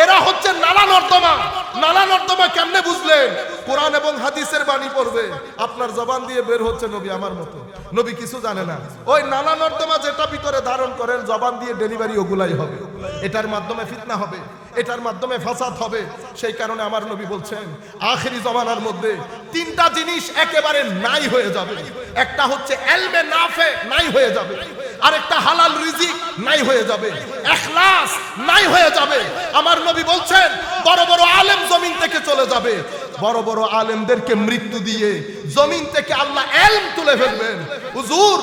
এরা হচ্ছে নালা নর্দমা। নালা নর্দমা কেমনে বুঝলেন? কোরআন এবং হাদিসের বাণী পড়বে, আপনার জবান দিয়ে বের হচ্ছে নবী আমার মতো। নবী কিছু জানে না, ওই নালা নর্দমা যেটা ভিতরে ধারণ করেন, জবান দিয়ে ডেলিভারি ওগুলাই হবে। এটার মাধ্যমে ফিতনা হবে, এটার মাধ্যমে ফাসাদ হবে। সেই কারণে আমার নবী বলছেন, আখিরি জমানার মধ্যে 3টা জিনিস একেবারে নাই হয়ে যাবে। একটা হচ্ছে এলমে নাফে নাই হয়ে যাবে, আরেকটা হালাল রিজিক নাই হয়ে যাবে, ইখলাস নাই হয়ে যাবে। আমার নবী বলছেন, বড় বড় আলেম জমিন থেকে চলে যাবে। বড় বড় আলেমদেরকে মৃত্যু দিয়ে জমিন থেকে আল্লাহ ইলম তুলে ফেলবেন। হুজুর,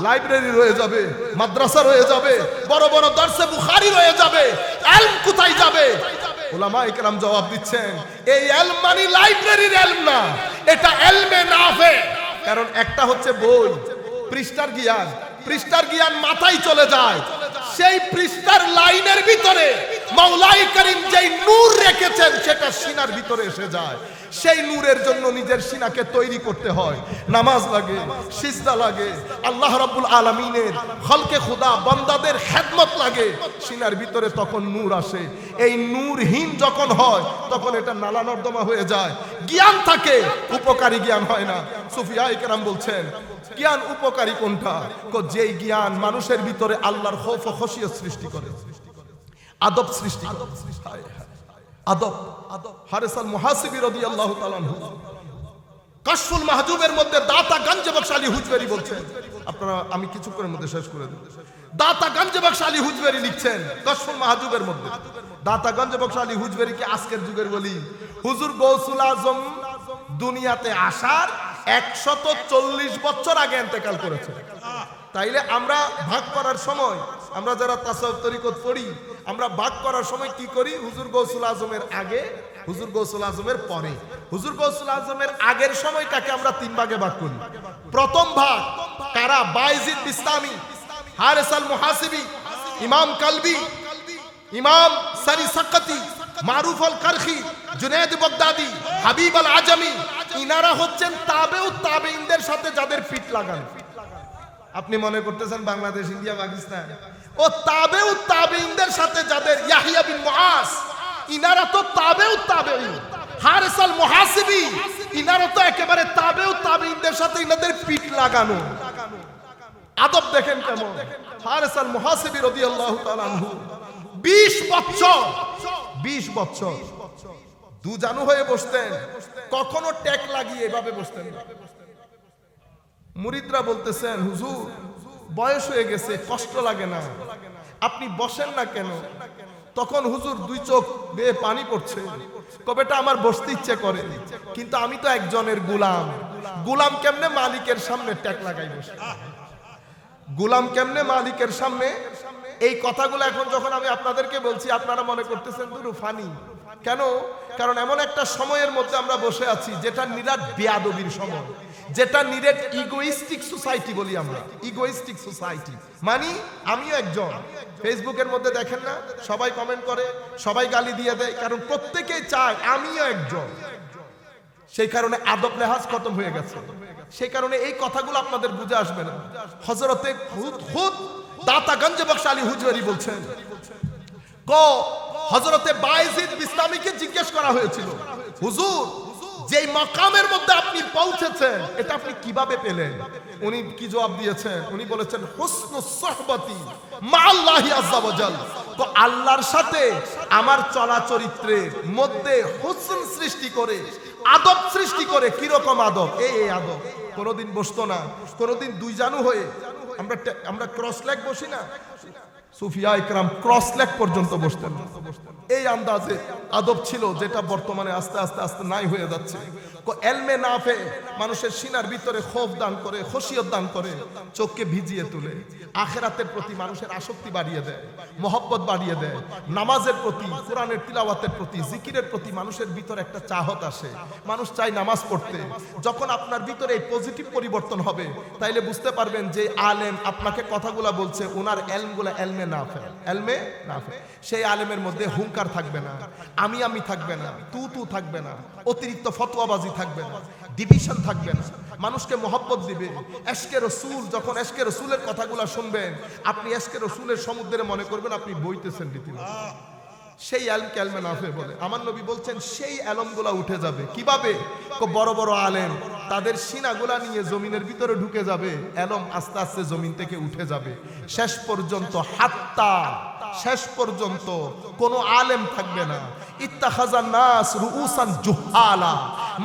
লাইব্রেরি রয়ে যাবে, মাদ্রাসা রয়ে যাবে, বড় বড় দরসে বুখারী রয়ে যাবে। ইলম কোথায় যাবে? উলামায়ে কেরাম জবাব দিচ্ছেন, এই ইলম মানে লাইব্রেরির ইলম না, এটা ইলমে নাফে। কারণ একটা হচ্ছে বই, পৃষ্ঠার জ্ঞান মাথায় চলে যায়, সেই পৃষ্ঠার লাইনের ভিতরে মাওলাই করিম যেই নূর রেখেছেন সেটা সিনার ভিতরে এসে যায়। সেই নূরের জন্য নিজের সিনাকে তৈরি করতে হয়, নামাজ লাগে, সিজদা লাগে, আল্লাহ রাব্বুল আলামিনের খলকে খুদা বান্দাদের খেদমত লাগে, সিনার ভিতরে তখন নূর আসে। এই নূরহীন যখন হয় তখন এটা নালা নর্দমা হয়ে যায়, জ্ঞান থাকে, উপকারী জ্ঞান হয় না। সুফিয়ায়ে কেরাম বলছেন জ্ঞান উপকারী কোনটা? যেই জ্ঞান মানুষের ভিতরে আল্লাহর খৌফ ও খশিয়ত সৃষ্টি করে, আদব সৃষ্টি করে। আদব হারিস আল মুহাসিবি রাদিয়াল্লাহু তাআলা আনহু কাশফুল মাহজুবের মধ্যে দাতা গঞ্জ বখশ আলী হুজবেরি বলছেন, আপনারা আমি কিছুক্ষণের মধ্যে শেষ করে দেব। দাতা গঞ্জ বখশ আলী হুজবেরি লিখছেন কাশফুল মাহজুবের মধ্যে, দাতা গঞ্জ বখশ আলী হুজবেরি কি আজকের যুগের বলি। হুজুর গৌসুল আজম দুনিয়াতে আসার 140 বছর আগে ইন্তেকাল করেছে। তাইলে আমরা ভাগ করার সময়, আমরা যারা তাসাউফ তরিকত পড়ি, আমরা ভাগ করার সময় কি করি? হুজুর গৌসুল আজমের আগে, হুজুর গৌসুল আজমের পরে। হুজুর গৌসুল আজমের আগের সময়টাকে আমরা 3 ভাগে ভাগ করি। প্রথম ভাগ কারা? বায়জিদ বিস্তামি, হারিস আল মুহাসিবি, ইমাম কালবি, ইমাম সারি সাকাতি, মারুফ আল কারখি, জুনায়েদ বাগদাদি, হাবিব আল আজমি। ইনারা হচ্ছেন তাবেউ তাবেঈনদের সাথে যাদের ফিট লাগানো। আপনি মনে করতেছেন বাংলাদেশ, ইন্ডিয়া, পাকিস্তান, ও তাবেউ তাবেঈনদের সাথে যাদের, ইয়াহইয়া বিন মুআজ, ইনারা তো তাবেউ তাবেঈন। হারিস আল মুহাসিবি, ইনারা তো একেবারে তাবেউ তাবেঈনদের সাথে ইনাদের পিঠ লাগানো। আদব দেখেন কেমন। হারিস আল মুহাসিবি রাদিয়াল্লাহু তাআলা আনহু 20 বছর দুজানু হয়ে বসতেন, কখনো ট্যাক লাগিয়ে এভাবে বসতেন না। মুরিদরা বলতেছেন হুজুর বয়স হয়ে গেছে, কষ্ট লাগে না, আপনি বসেন না কেন? তখন হুজুর 2 চোখ বেয়ে পানি পড়ছে, কবেটা আমার বসতে ইচ্ছে করে, কিন্তু আমি তো একজনের গোলাম। গোলাম কেমনে মালিকের সামনে ট্যাক লাগাই বসে? গোলাম কেমনে মালিকের সামনে? এই কথাগুলো এখন যখন আমি আপনাদেরকে বলছি, আপনারা মনে করতেছেন দুরু ফানি কেন? কারণ এমন একটা সময়ের মধ্যে আমরা বসে আছি যেটা নিরাট বেয়াদবির সময়, যেটা নিরেট ইগোইস্টিক সোসাইটি বলি আমরা। ইগোইস্টিক সোসাইটি মানে আমিও একজন। ফেসবুকের মধ্যে দেখেন না, সবাই কমেন্ট করে, সবাই গালি দিয়ে দেয়, কারণ প্রত্যেকেই চায় আমিও একজন। সেই কারণে আদব লেহাজ খতম হয়ে গেছে। সেই কারণে এই কথাগুলো আপনাদের বুঝে আসবে না। হযরতে খুদ দাতা গঞ্জ বখশ আলী হুজবেরি বলছেন, হযরতে বায়জিদ বিস্তামিকে জিজ্ঞেস করা হয়েছিল, হুজুর যেই মাকামের মধ্যে আপনি পৌঁছেছেন এটা আপনি কিভাবে পেলেন? উনি কি জবাব দিয়েছেন? উনি বলেছেন হুসনুস সুহবতি মা আল্লাহি আযজা ওয়া জাল। তো আল্লাহর সাথে আমার চলাচরিত্রের মধ্যে হুসন সৃষ্টি করে, আদব সৃষ্টি করে। কি রকম আদব? এই আদব। কোনোদিন বসতো না, কোনোদিন 2 জানু হয়ে আমরা ক্রস লেগ বসি না, সুফিয়ায়ে কেরাম ক্রস লেগ পর্যন্ত বসতেন। এই আন্দাজে আদব ছিল, যেটা বর্তমানে আস্তে আস্তে আস্তে নাই হয়ে যাচ্ছে। এলমে নাফে মানুষের সিনার ভিতরে খৌফ দান করে, খশিয়ত দান করে, চোখকে ভিজিয়ে তুলে, আখিরাতের প্রতি মানুষের আসক্তি বাড়িয়ে দেয়, মহব্বত বাড়িয়ে দেয়, নামাজের প্রতি, কোরআনের তিলাওয়াতের প্রতি, জিকিরের প্রতি মানুষের ভিতরে একটা চাহত আসে। মানুষ চায় নামাজ পড়তে। যখন আপনার ভিতরে এই পজিটিভ পরিবর্তন হবে, তাইলে বুঝতে পারবেন যে আলেম আপনাকে কথাগুলা বলছে, ওনার এলমগুলা এলমে নাফে, এলমে নাফে। সেই আলেমের মধ্যে হুঙ্কার থাকবে না, আমি থাকবে না, তু থাকবে না, অতিরিক্ত ফতোয়াবাজি থাকবে না, ডিভিশন থাকবে না, মানুষকে মহব্বত দিবে। এশকে রসুল, যখন এশকে রসুলের কথাগুলো শুনবেন, আপনি এশকে রসুলের সমুদ্রে মনে করবেন আপনি বইতেছেন রীতিমতো। সেই এলমকে এলমে নাফে বলে। আমার নবী বলছেন সেই এলমগুলা উঠে যাবে। কিভাবে? বড় বড় আলেম তাদের সিনাগুলা নিয়ে জমিনের ভিতরে ঢুকে যাবে, এলম আস্তে আস্তে জমিন থেকে উঠে যাবে। শেষ পর্যন্ত শেষ পর্যন্ত কোনো আলেম থাকবে না। ইত্তাখাযান নাস রুউসান জুহালা,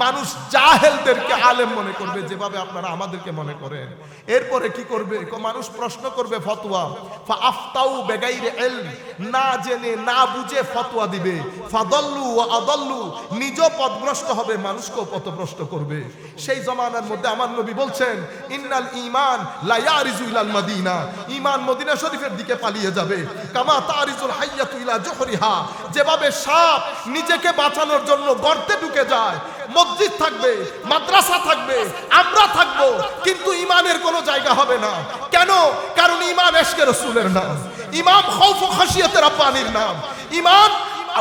মানুষ জাহেলদেরকে আলেম মনে করবে, যেভাবে আপনারা আমাদেরকে মনে করেন। এরপরে কি করবে? মানুষ প্রশ্ন করবে, ফতোয়া, ফাআফতাউ বিগাইরি ইলম, না জেনে না বুঝে ফতোয়া দিবে। ফাদাল্লু ওয়া আদাল্লু, নিজেও পথভ্রষ্ট হবে, মানুষকেও পথভ্রষ্ট করবে। সেই জমানার মধ্যে আমার নবী বলছেন, ইন্নাল ঈমান লা ইয়ারিজু ইলাল মাদিনা, ঈমান মদিনা শরীফের দিকে পালিয়ে যাবে। কামা তারিজুল হাইয়াতু ইলা জুহরিহা, যেভাবে সাপ নিজেকে বাঁচানোর জন্য গর্তে ঢুকে যায়, মসজিদ থাকবে, মাদ্রাসা থাকবে, আমরা থাকবো, কিন্তু ইমানের কোনো জায়গা হবে না। কেন? কারণ ইমান ইশকে রাসূলের নাম, ইমান খৌফ ও খাশিয়াতে রাব্বানির নাম, ইমান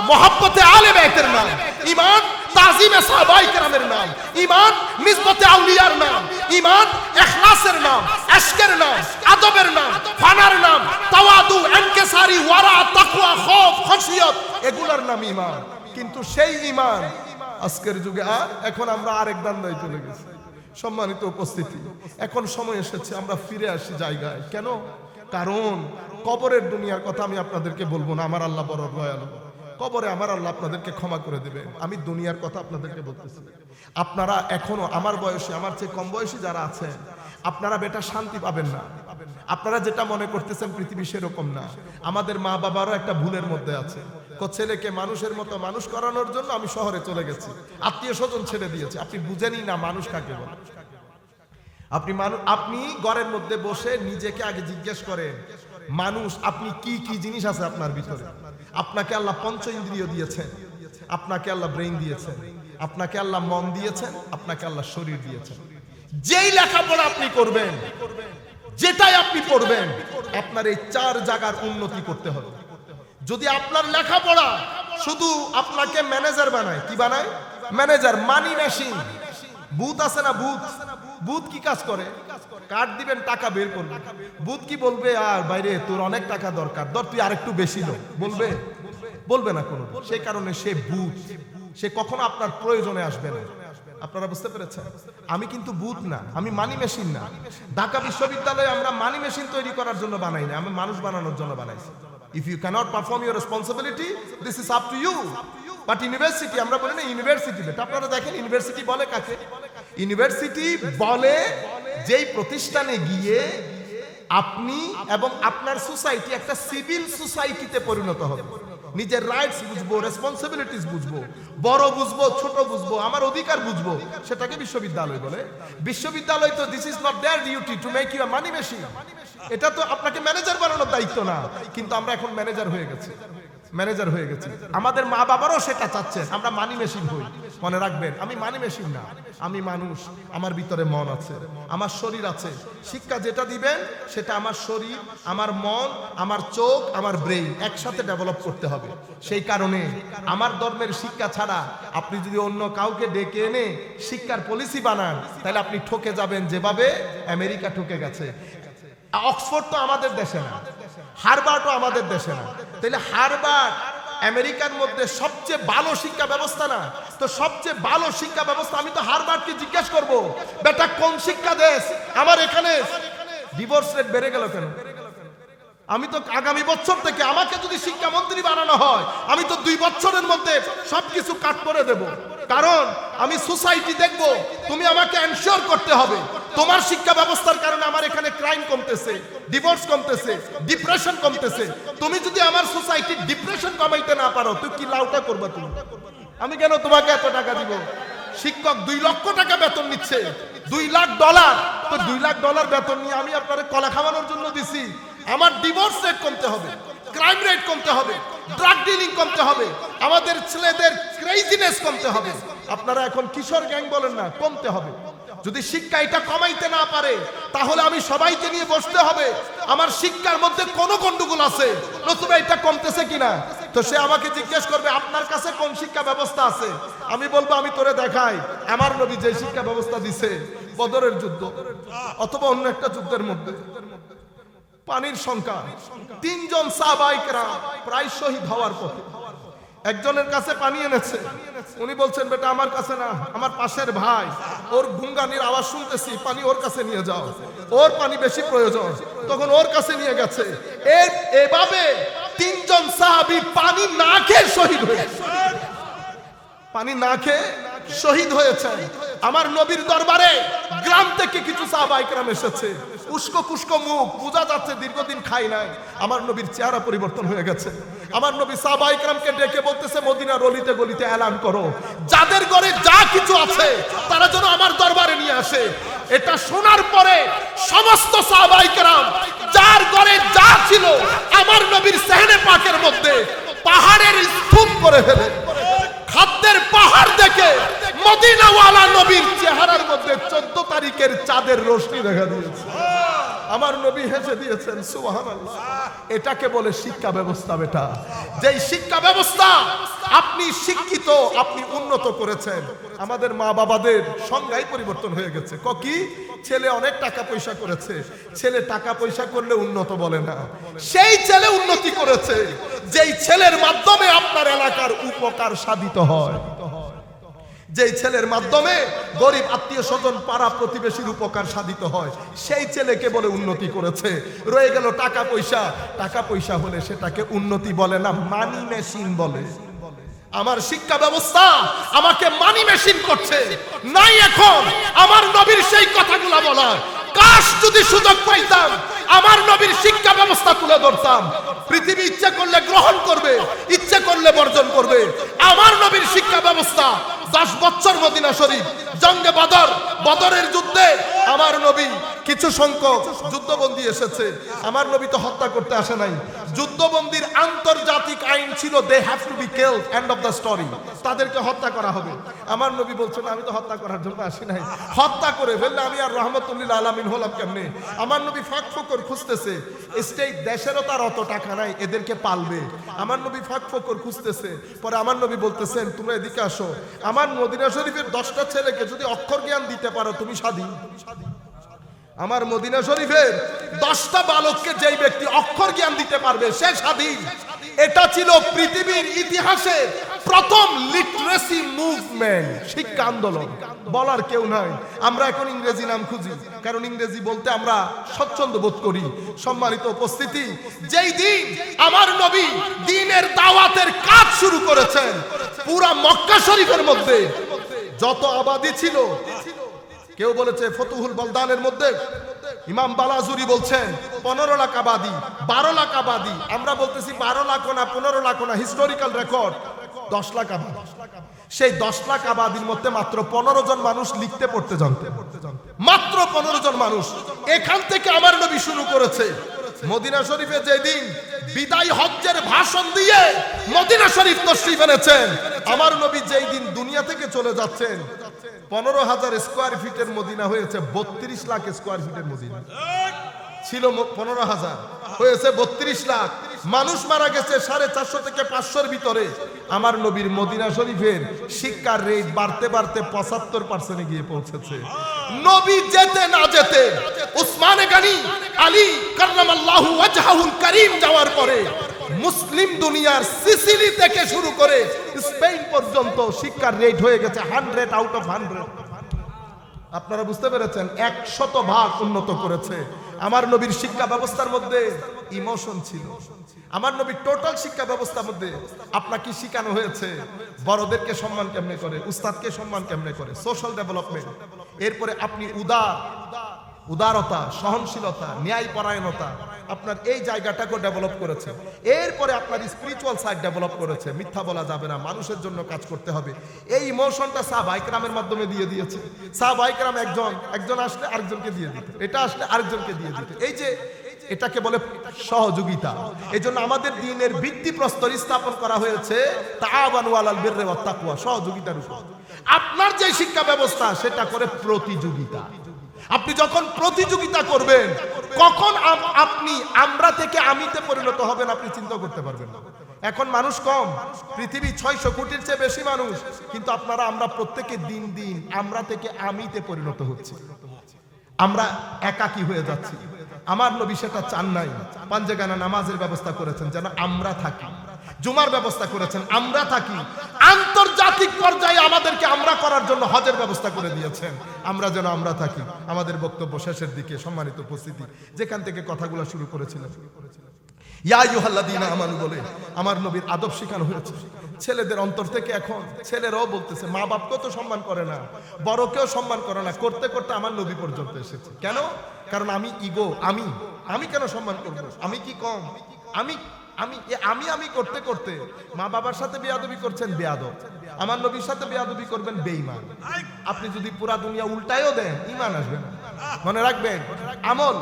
মোহাব্বতে আলে বাইতের নাম, ইমান তাজিমে সাহাবায়ে কেরামের নাম, ইমান নিসবতে আউলিয়ার নাম, ইমান ইখলাসের নাম, ইশকের নাম, আদবের নাম, ফানার নাম, তাওয়াদু, ইনকিসারি, ওয়ারা, তাকওয়া, খৌফ, খাশিয়াত, এগুলোর নাম ইমান। কিন্তু সেই ইমান আজকের যুগে এখন আমরা আরেক দান্দায় চলে গেছি। সম্মানিত উপস্থিতি, এখন সময় এসেছে আমরা ফিরে আসি জায়গায়। কেন? কারণ কবরের দুনিয়ার কথা আমি আপনাদেরকে বলবো না, আমার আল্লাহ বড় দয়ালু, কবরে আমার আল্লাহ আপনাদেরকে ক্ষমা করে দেবে। আমি দুনিয়ার কথা আপনাদেরকে বলতেছি। আপনারা এখনো আমার বয়সী, আমার চেয়ে কম বয়সী যারা আছেন, আপনারা বেটা শান্তি পাবেন না। আপনারা যেটা মনে করতেছেন পৃথিবী সেরকম না। আমাদের মা বাবারও একটা ভুলের মধ্যে আছে। ছেলেকে মানুষের মতো মানুষ করানোর জন্য আমি শহরে চলে গেছি, আত্মীয় স্বজন ছেড়ে দিয়েছি। আপনি বুঝেনই না মানুষ কাকে বলে। আপনি ঘরের মধ্যে বসে নিজেকে আগে জিজ্ঞেস করেন, মানুষ আপনি কি কি জিনিস আছে আপনার ভিতরে? আপনাকে আল্লাহ পঞ্চ ইন্দ্রিয় দিয়েছেন, আপনাকে আল্লাহ ব্রেইন দিয়েছেন, আপনাকে আল্লাহ মন দিয়েছেন, আপনাকে আল্লাহ শরীর দিয়েছেন। যেই লেখাপড়া আপনি করবেন, যেটাই আপনি পড়বেন, আপনার এই চার জায়গার উন্নতি করতে হবে। যদি আপনার লেখাপড়া শুধু আপনাকে ম্যানেজার বানায়, কি বানায়? ম্যানেজার, মানি মেশিন। ভূত আছে না, ভূত, ভূত কি কাজ করে? কার্ড দিবেন, টাকা বের করবে। ভূত কি বলবে, আর বাইরে তোর অনেক টাকা দরকার, ধর তুই আরেকটু বেশি লো, বলবে? বলবে না কোনো। সেই কারণে সে ভূত, সে কখনো আপনার প্রয়োজনে আসবে না। আপনারা বুঝতে পেরেছেন? আমি কিন্তু ভূত না, আমি মানি মেশিন না। ঢাকা বিশ্ববিদ্যালয়ে আমরা মানি মেশিন তৈরি করার জন্য বানাই না, আমি মানুষ বানানোর জন্য বানাইছি। If you cannot perform your responsibility, this is up to you. But university, আমরা বলি না ইউনিভার্সিটি, বেটা আপনারা দেখেন ইউনিভার্সিটি বলে কাকে? ইউনিভার্সিটি বলে যেই প্রতিষ্ঠানে গিয়ে আপনি এবং আপনার সোসাইটি একটা সিভিল সোসাইটিতে পরিণত হবে। নিজের রাইটস বুঝবো, রেসপন্সিবিলিটিস বুঝবো, বড় বুঝবো, ছোট বুঝবো, আমার অধিকার বুঝবো, সেটাকে বিশ্ববিদ্যালয় বলে। বিশ্ববিদ্যালয় তো this is not their duty to make you a money machine. এটা তো আপনাকে ম্যানেজার বানানোর দায়িত্ব না। কিন্তু আমরা এখন ম্যানেজার হয়ে গেছি, ম্যানেজার হয়ে গেছি। আমাদের মা বাবারও সেটা চাচ্ছে আমরা মানি মেশিন হই। মনে রাখবেন, আমি মানি মেশিন না, আমি মানুষ। আমার ভিতরে মন আছে, আমার শরীর আছে। শিক্ষা যেটা দিবেন সেটা আমার শরীর, আমার মন, আমার চোখ, আমার ব্রেইন একসাথে ডেভেলপ করতে হবে। সেই কারণে আমার ধর্মের শিক্ষা ছাড়া আপনি যদি অন্য কাউকে ডেকে এনে শিক্ষার পলিসি বানান, তাহলে আপনি ঠকে যাবেন যেভাবে আমেরিকা ঠকে গেছে। অক্সফোর্ড তো আমাদের দেশে না, হার্ভার্ডও আমাদের দেশে না। তাহলে হার্ভার্ড আমেরিকার মধ্যে সবচেয়ে ভালো শিক্ষা ব্যবস্থা না? তো সবচেয়ে ভালো শিক্ষা ব্যবস্থা, আমি তো হার্ভার্ডকে জিজ্ঞেস করব, বেটা কোন শিক্ষা দেশ? আমার এখানে ডিভোর্স রেট বেড়ে গেল কেন? আমি তো আগামী বছর থেকে আমাকে যদি শিক্ষামন্ত্রী বানানো হয়, আমি তো 2 বছরের মধ্যে সবকিছু কাট করে দেব। কারণ আমি সোসাইটি দেখব, তুমি আমাকে এনশিওর করতে হবে তোমার শিক্ষা ব্যবস্থার কারণে আমার এখানে ক্রাইম কমতেছে, ডিভোর্স কমতেছে, ডিপ্রেশন কমতেছে। তুমি যদি আমার সোসাইটি ডিপ্রেশন কমাইতে না পারো, তুই কি লাউটা করবে? তুমি, আমি কেন তোমাকে এত টাকা দিব? শিক্ষক 2 লক্ষ টাকা বেতন নিচ্ছে, $2 লাখ। তো $2 লাখ বেতন নিয়ে আমি আপনারে কলা খাওয়ানোর জন্য দিছি। আমার ডিভোর্স রেট কমতে হবে, ক্রাইম রেট কমতে হবে, ড্রাগ ডিলিং কমতে হবে, আমাদের ছেলেদের ক্রেজিনেস কমতে হবে। আপনারা এখন কিশোর গ্যাং বলেন না, কমতে হবে। যদি শিক্ষা এটা কমাইতে না পারে, তাহলে আমি সবাইকে নিয়ে বসতে হবে, আমার শিক্ষার মধ্যে কোনো গন্ডগোল আছে, নতুবা এটা কমতেছে কিনা। তো সে আমাকে জিজ্ঞেস করবে আপনার কাছে কোন শিক্ষা ব্যবস্থা আছে? আমি বলবো আমি তোরে দেখাই আমার নবী যে শিক্ষা ব্যবস্থা দিছে বদরের যুদ্ধ অথবা অন্য একটা যুদ্ধের মধ্যে। পানির সংখ্যা 3 জন সাহাবায়ে কেরাম প্রায় শহীদ হওয়ার পথে। একজনের কাছে পানি এনেছে, উনি বলছেন বেটা আমার কাছে না, আমার পাশের ভাই, ওর গুঙ্গানির আওয়াজ শুনতেছি, পানি ওর কাছে নিয়ে যাও, ওর পানি বেশি প্রয়োজন। তখন ওর কাছে নিয়ে গেছে। এভাবে 3 জন সাহাবী পানি না খেয়ে শহীদ হয়েছে, পানি না খেয়ে শহীদ হয়েছে। আমার নবীর দরবারে গ্রাম থেকে কিছু সাহাবায়ে কেরাম এসেছে, উস্কো কুস্কো মুখ, বোঝা যাচ্ছে দীর্ঘদিন খাই নাই। আমার নবীর চেহারা পরিবর্তন হয়ে গেছে। আমার নবী সাহাবায়ে কেরামকে ডেকে বলতেছে মদিনার অলিতে গলিতে এলান করো, যাদের ঘরে যা কিছু আছে তারা যেন আমার দরবারে নিয়ে আসে। এটা শোনার পরে সমস্ত সাহাবায়ে কেরাম যার ঘরে যা ছিল আমার নবীর সেহনে পাকের মধ্যে পাহাড়ের স্তূপ করে ফেলে। খাদ্যের পাহাড় দেখে মদিনাওয়ালা নবীর চেহারার মধ্যে 14 তারিখের চাঁদের রোশনি দেখা দিয়েছে। আমার নবী হেসে দিয়েছেন, সুবহানাল্লাহ। এটাকে বলে শিক্ষা ব্যবস্থা বেটা। যেই শিক্ষা ব্যবস্থা আপনি শিক্ষিত, আপনি উন্নত করেছেন, আমাদের মা বাবাদের সংজ্ঞাই পরিবর্তন হয়ে গেছে। কি ছেলে অনেক টাকা পয়সা করেছে, ছেলে টাকা পয়সা করলে উন্নত বলে না, সেই ছেলে উন্নতি করেছে যেই ছেলের মাধ্যমে আপনার এলাকার উপকার সাধিত হয়, যেই ছেলের মাধ্যমে গরিব আত্মীয় স্বজন পাড়া প্রতিবেশীর উপকার সাধিত হয়, সেই ছেলেকে বলে উন্নতি করেছে। রয়ে গেল টাকা পয়সা, টাকা পয়সা হলে সেটাকে উন্নতি বলে না, মানি মেশিন বলে। আমার শিক্ষা ব্যবস্থা আমাকে মানি মেশিন করছে নাই। এখন আমার নবীর সেই কথাগুলো বলার, কাশ যদি সুযোগ পাইতাম আমার নবীর শিক্ষা ব্যবস্থা তুলে ধরতাম। পৃথিবী ইচ্ছে করলে গ্রহণ করবে, ইচ্ছে করলে বর্জন করবে। আমার নবীর শিক্ষা ব্যবস্থা 10 বছর মদিনা শরীফ, জঙ্গে বদর, বদরের যুদ্ধে আমার নবী কিছু সংখ্যক যুদ্ধবন্দী এসেছে। আমার নবী তো হত্যা করতে আসে নাই। যুদ্ধবন্দীর আন্তর্জাতিক আইন ছিল they have to be killed, end of the story, তাদেরকে হত্যা করা হবে। আমার নবী বলছেন আমি তো হত্যা করার জন্য আসি নাই, হত্যা করে ফেললে আমি আর রহমতুল্লিল আলামিন হলাম কেমনে? আমার নবী ফাঁক ফোকর খুঁজতেছে, স্টেট দেশেরও তার অত টাকা নাই এদেরকে পালবে। আমার নবী ফাঁক ফোকর খুঁজতেছে। পরে আমার নবী বলতেছেন তোমরা এদিকে আসো, আমার মদিনা শরীফের 10টা ছেলেকে যদি অক্ষর জ্ঞান দিতে পারো তুমি স্বাধীন। আমার মদিনা শরীফের 10টা বালককে যেই ব্যক্তি অক্ষর জ্ঞান দিতে পারবে সে স্বাধীন। এটা ছিল পৃথিবীর ইতিহাসে প্রথম লিটারেসি মুভমেন্ট, শিক্ষা আন্দোলন। বলার কেউ নাই। আমরা এখন ইংরেজি নাম খুঁজি, কারণ ইংরেজি বলতে আমরা স্বচ্ছন্দ বোধ করি। সম্মানিত উপস্থিতি, যেই দিন আমার নবী দ্বীনের দাওয়াতের কাজ শুরু করেছেন, পুরা মক্কা শরীফের মধ্যে যত আবাদি ছিল, কেউ বলেছে ফতুহুল বলদানের মধ্যে ইমাম বালাজুরি বলছেন 15 লাখ আবাদি, 12 লাখ আবাদি। আমরা বলতেছি 12 লাখ না 15 লাখ না, হিস্টোরিক্যাল রেকর্ড 10 লাখ আবাদি। সেই 10 লাখ আবাদির মধ্যে মাত্র 15 জন মানুষ লিখতে পড়তে জানতে, মাত্র 15 জন মানুষ। এখান থেকে আমার নবী শুরু করেছে। মদিনা শরীফে যেদিন বিদায় হজ্জের ভাষণ দিয়ে মদিনা শরীফ তশরিফ এনেছেন, আমার নবী যেই দিন দুনিয়া থেকে চলে যাচ্ছেন, 15,000 স্কোয়ার ফিটের মদিনা হয়েছে 32 লাখ স্কোয়ার ফিটের মদিনা। ছিল 15,000, হয়েছে 32 লাখ। মানুষ মারা গেছে 450 থেকে 500-র ভিতরে। আমার নবীর মদিনা শরীফের শিক্ষার রেট বাড়তে বাড়তে 75% গিয়ে পৌঁছেছে। নবী যেতে না যেতে উসমানে গনি আলী কাররামাল্লাহু ওয়াজহাহুল কারীম যাওয়ার পরে মুসলিম দুনিয়ার সিসিলি থেকে শুরু করে স্পেন পর্যন্ত শিক্ষার রেট হয়ে গেছে 100 আউট অফ 100। আপনারা বুঝতে পেরেছেন, 100% উন্নত করেছে। আমার নবীর শিক্ষা ব্যবস্থার মধ্যে ইমোশন ছিল। আমার নবীর টোটাল শিক্ষা ব্যবস্থার মধ্যে আপনাকে শেখানো হয়েছে বড়দেরকে সম্মান কেমনে করে, উস্তাদকে সম্মান কেমনে করে, সোশ্যাল ডেভেলপমেন্ট। এরপরে আপনি উদারতা, সহনশীলতা, ন্যায়পরায়ণতা, আপনার এই জায়গাটাকে ডেভেলপ করেছে। এরপরে আপনার স্পিরিচুয়াল সাইড ডেভেলপ করেছে। মিথ্যা বলা যাবে না, মানুষের জন্য কাজ করতে হবে। এই ইমোশনটা সাহাবায়ে কেরামের মাধ্যমে দিয়ে দিয়েছে। সাহাবায়ে কেরাম একজন আসলে আরেকজনকে দিয়ে দিত, এটা আসলে আরেকজনকে দিয়ে দিত। এই যে এটাকে বলে সহযোগিতা। এই জন্য আমাদের দ্বীনের ভিত্তিপ্রস্তর স্থাপন করা হয়েছে তাআওয়ানু আলাল বিররি ওয়াত তাকওয়া, সহযোগিতার উপর। আপনার যে শিক্ষা ব্যবস্থা সেটা করে প্রতিযোগিতা। আপনি যখন প্রতিযোগিতা করবেন, কখন আপনি আমরা থেকে আমিতে পরিণত হবেন আপনি চিন্তা করতে পারবেন না। এখন মানুষ কম, পৃথিবী 600 কোটির চেয়ে বেশি মানুষ, কিন্তু আমরা প্রত্যেকে দিন দিন আমরা থেকে আমিতে পরিণত হচ্ছি। আমরা একাকী হয়ে যাচ্ছি। আমার নবী সেটা চান নাই। পাঞ্জেগানা নামাজের ব্যবস্থা করেছেন যেন আমরা থাকি, জুমার ব্যবস্থা করেছেন আমরা থাকি, আন্তর্জাতিক পর্যায়ে আমাদেরকে আমরা করার জন্য হজের ব্যবস্থা করে দিয়েছেন আমরা যেন আমরা থাকি। আমাদের বক্তব্য শেষের দিকে, সম্মানিত উপস্থিতি, যেখান থেকে কথাগুলো শুরু করেছিলাম, ইয়া আইয়ুহাল্লাযীনা আমানু বলে আমার নবীর আদব শেখানো হয়েছে। ছেলেদের অন্তর থেকে এখন ছেলেরাও বলতেছে মা বাপকেও তো সম্মান করে না, বড়কেও সম্মান করে না, করতে করতে আমার নবী পর্যন্ত এসেছে। কেন? কারণ আমি ইগো, আমি কেন সম্মান করব? আমি কি কম? আমি করতে করতে মা বাবার সাথে বেয়াদবি করছেন, বেয়াদব। আমার নবীর সাথে বেয়াদবি করবেন, বেঈমান। আপনি যদি পুরা দুনিয়া উল্টায়ও দেন, ঈমান আসবে না। মনে রাখবেন, আমল।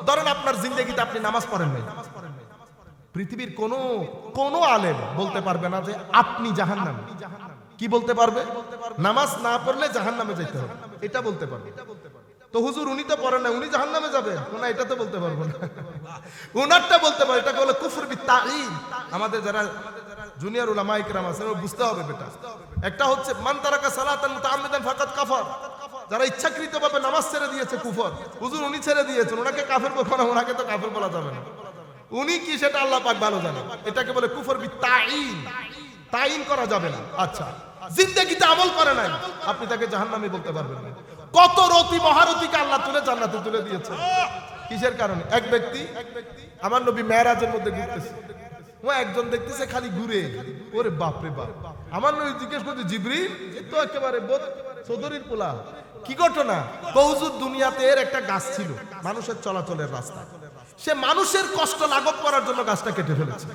ধরেন আপনার জিন্দেগিতে আপনি নামাজ পড়েন নাই, পৃথিবীর কোন আলেম বলতে পারবে না যে আপনি জাহান্নামী। কি বলতে পারবে? নামাজ না পড়লে জাহান্নামে যেতে হবে, এটা বলতে পারবে। তো হুজুর উনি তো পড়েন না, উনি জাহান্নামে যাবে না, এটা তো বলতে পারবো না। উনারটা বলতে পারে, এটাকে বলে কুফর বিত্তাঈন। আমাদের যারা জুনিয়র উলামা ইকরাম আছেন বুঝতে হবে বেটা। একটা হচ্ছে মান তারাকা সালাতান মুতাআম্মিদান ফাকাদ কাফার, যারা ইচ্ছাকৃতভাবে নামাজ ছেড়ে দিয়েছে কুফর। হুজুর উনি ছেড়ে দিয়েছেন, ওনাকে কাফের বলবো না, ওনাকে তো কাফের বলা যাবে না। উনি কি সেটা আল্লাহ পাক ভালো জানেন। এটাকে বলে কুফর বিত্তাঈন, তাইন করা যাবে না। আচ্ছা, জিন্দেগিতে আমল করে নাই, আপনি তাকে জাহান্নামী বলতে পারবেন না। কত রতি মহারতিকে আল্লাহ তুলে জান্নাতে তুলে দিয়েছে, কিসের কারণে? এক ব্যক্তি, আমার নবী মেরাজের মধ্যে ঘুরতেছে, ও একজন দেখতেছে খালি ঘুরে, ওরে বাপ রে বাপ। আমার নবী জিজ্ঞেস করছে, জিবরিল তো একেবারে চৌধুরীর পোলা, কি ঘটনা? হুজুর দুনিয়াতে এর একটা গাছ ছিল মানুষের চলাচলের রাস্তা, সে মানুষের কষ্ট লাঘব করার জন্য গাছটা কেটে ফেলেছে।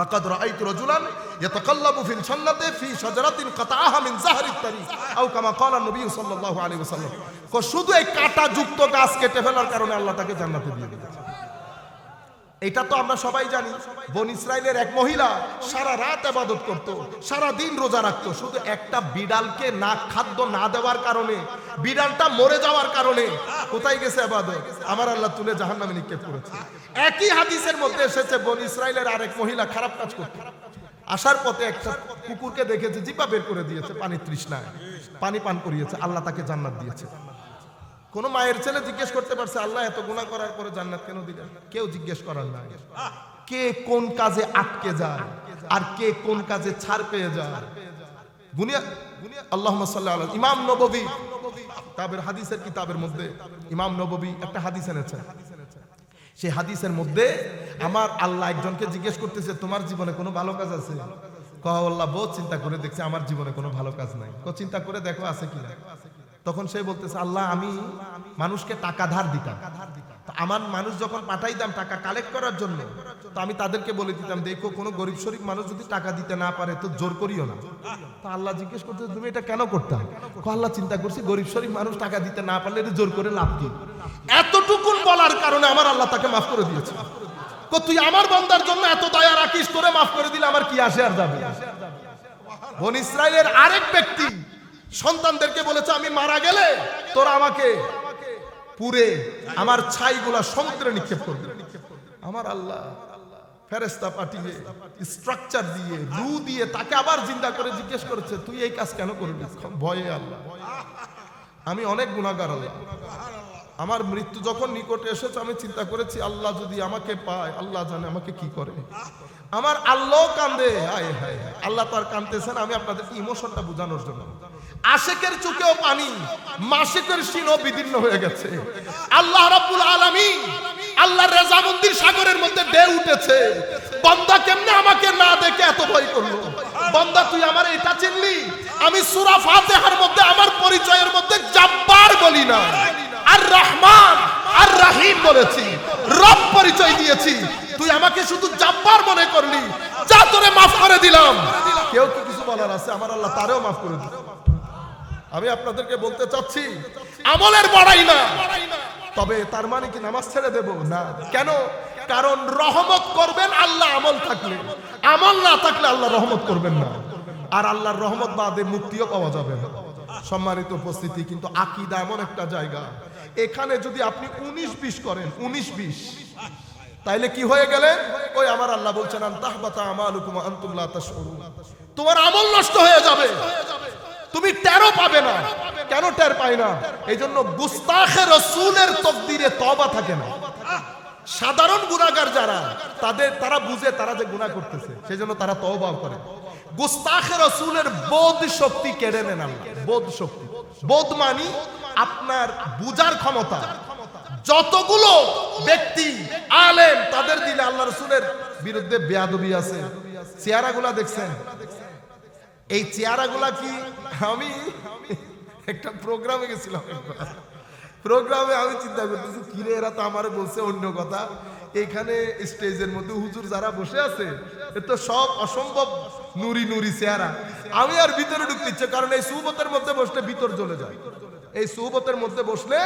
লাকাদ রাআইতু রাজুলান ইয়াতাকাল্লাবু ফিল জান্নাতি ফি শাজারাতিন কাতাআহা মিন যাহরিত তারিক আও কামা ক্বালা নবী সাল্লাল্লাহু আলাইহি ওয়াসাল্লাম। শুধু এই কাঁটা যুক্ত গাছ কেটে ফেলার কারণে আল্লাহ তাকে জান্নাতে দিয়ে দিয়েছে। এটা তো আমরা সবাই জানি। বনি ইসরাইলের এক মহিলা সারা রাত ইবাদত করত, সারা দিন রোজা রাখতো, শুধু একটা বিড়ালকে না খাদ্য না দেওয়ার কারণে, বিড়ালটা মরে যাওয়ার কারণে কোথায় গেছে ইবাদত? আমার আল্লাহ তুলে জাহান্নামে নিক্ষেপ করেছে। একই হাদিসের মধ্যে এসেছে বনি ইসরাইলের আরেক মহিলা খারাপ কাজ করত, আসার পথে একটা কুকুরকে দেখেছে, জিহ্বা বের করে দিয়েছে, পানির তৃষ্ণায় পানি পান করিয়েছে, আল্লাহ তাকে জান্নাত দিয়েছে। কোন মায়ের ছেলে জিজ্ঞেস করতে পারছে আল্লাহ এত গুনাহ করার পরে জান্নাত কেন দিলেন? কেউ জিজ্ঞেস করার নাই। কে কোন কাজে আটকে যায় আর কে কোন কাজে ছাড় পেয়ে যায়। আল্লাহুম্মা সাল্লি আলা ইমাম নববী তাবের হাদিসের কিতাবের মধ্যে ইমাম নববী একটা হাদিস এনেছেন। সেই হাদিসের মধ্যে আমার আল্লাহ একজনকে জিজ্ঞেস করতেছে, তোমার জীবনে কোনো ভালো কাজ আছে? কহ আল্লাহ বহুত চিন্তা করে দেখছে আমার জীবনে কোনো ভালো কাজ নাই। চিন্তা করে দেখো আছে কিনা। তখন সে বলতেছে, আল্লাহ আমি মানুষকে টাকা ধার দিতাম, আমার মানুষ যখন পাঠাইতাম টাকা কালেক্ট করার জন্য, তো আমি তাদেরকে বলে দিতাম, দেখো কোনো গরিব শরীফ মানুষ যদি টাকা দিতে না পারে তো জোর করিও না। তো আল্লাহ জিজ্ঞেস করতে, তুমি এটা কেন করতাম? আল্লাহ চিন্তা করছি গরিব শরীফ মানুষ টাকা দিতে না পারলে এটা জোর করে লাভ কি। এতটুকুন বলার কারণে আমার আল্লাহ তাকে মাফ করে দিয়েছে। তুই আমার বান্দার জন্য এত দয়া রাখিস, তোরে মাফ করে দিলে আমার কি আসে আর যাবে। বনি ইসরাইলের আরেক ব্যক্তি সন্তানদেরকে বলেছে, আমি মারা গেলে তোরা আমাকে পুরে আমার ছাইগুলা সমুদ্রে নিক্ষেপ করবে। আমার আল্লাহ ফেরেশতা পাঠিয়ে স্ট্রাকচার দিয়ে রু দিয়ে তাকে আবার জিন্দা করে জিজ্ঞেস করেছে, তুই এই কাজ কেন করবি? ভয়ে আল্লাহ আমি অনেক গুনাহগার, আল্লাহ আমার মৃত্যু যখন নিকটে এসেছে আমি চিন্তা করেছি আল্লাহ যদি আমাকে পায় আল্লাহ জানে আমাকে কি করে। আমার আল্লাহ কান্দে, হায় হায় আল্লাহ তার কান্দতেছেন। আমি আপনাদের ইমোশনটা বোঝানোর জন্য, আশিকের চোখেও পানি, মাশিকের সিনও বিদীর্ণ হয়ে গেছে। আল্লাহ রাব্বুল আলামিন আল্লাহর রেজামন্দির সাগরের মধ্যে ঢেউ উঠেছে। বান্দা কেমনে আমাকে না দেখে এত ভয় করলো? বান্দা তুই আমার এটা চিনলি? আমি সূরা ফাতিহার মধ্যে আমার পরিচয়ের মধ্যে জাব্বার বলি না, আর রহমান আর রহিম বলেছি, রব পরিচয় দিয়েছি। তুই আমাকে শুধু জাব্বার মনে করলি, যা তোরে মাফ করে দিলাম। কেউ কি কিছু বলার আছে? আমার আল্লাহ তারেও মাফ করে দিল। আমি আপনাদেরকে বলতে চাচ্ছি আমলের বড়াই না, তবে তার মানে কি নামাজ ছেড়ে দেব না? কেন? কারণ রহমত করবেন আল্লাহ আমল থাকলে, আমল না থাকলে আল্লাহ রহমত করবেন না। আর আল্লাহর রহমত বাদে মুক্তিও পাওয়া যাবে না। সম্মানিত উপস্থিতি, কিন্তু আকীদা এমন একটা জায়গা, এখানে যদি আপনি 19-20 করেন, 19-20, তাইলে কি হয়ে গেলেন? ওই আমার আল্লাহ বলছেন আনতাহবাতা আমালুকুম ওয়া আনতুম লা তাশউরুন, তোমার আমল নষ্ট হয়ে যাবে, তুমি টেরও পাবে না। কেন টের পায় না? এই জন্য গুস্তাখে রাসূলের তাকদীরে তওবা থাকে না। সাধারণ গুনাহগার যারা, তারা বুঝে তারা যে গুনাহ করতেছে, সেজন্য তারা তওবা করে। গুস্তাখে রাসূলের বোধ শক্তি কেড়ে নেন আল্লাহ। বোধ শক্তি, বোধ মানে আপনার বুঝার ক্ষমতা। যতগুলো ব্যক্তি আলেম তাদের দিলে আল্লাহ রাসূলের বিরুদ্ধে বেয়াদবি আছে, চেহারাগুলা দেখছেন? এই চেহারাগুলা কি? আমি একটা প্রোগ্রামে গেছিলাম, প্রোগ্রামে আমি চিন্তা করতেছি কিরে এরা তো আমারে বলছে অন্য কথা, এখানে স্টেজের মধ্যে হুজুর যারা বসে আছে এ তো সব অসম্ভব নুরি নুরি চেহারা। আমি আর ভিতরে ঢুকতে ইচ্ছে, কারণ এই সুহবতের মধ্যে বসলে ভিতর জ্বলে যায়, এই সুহবতের মধ্যে বসলে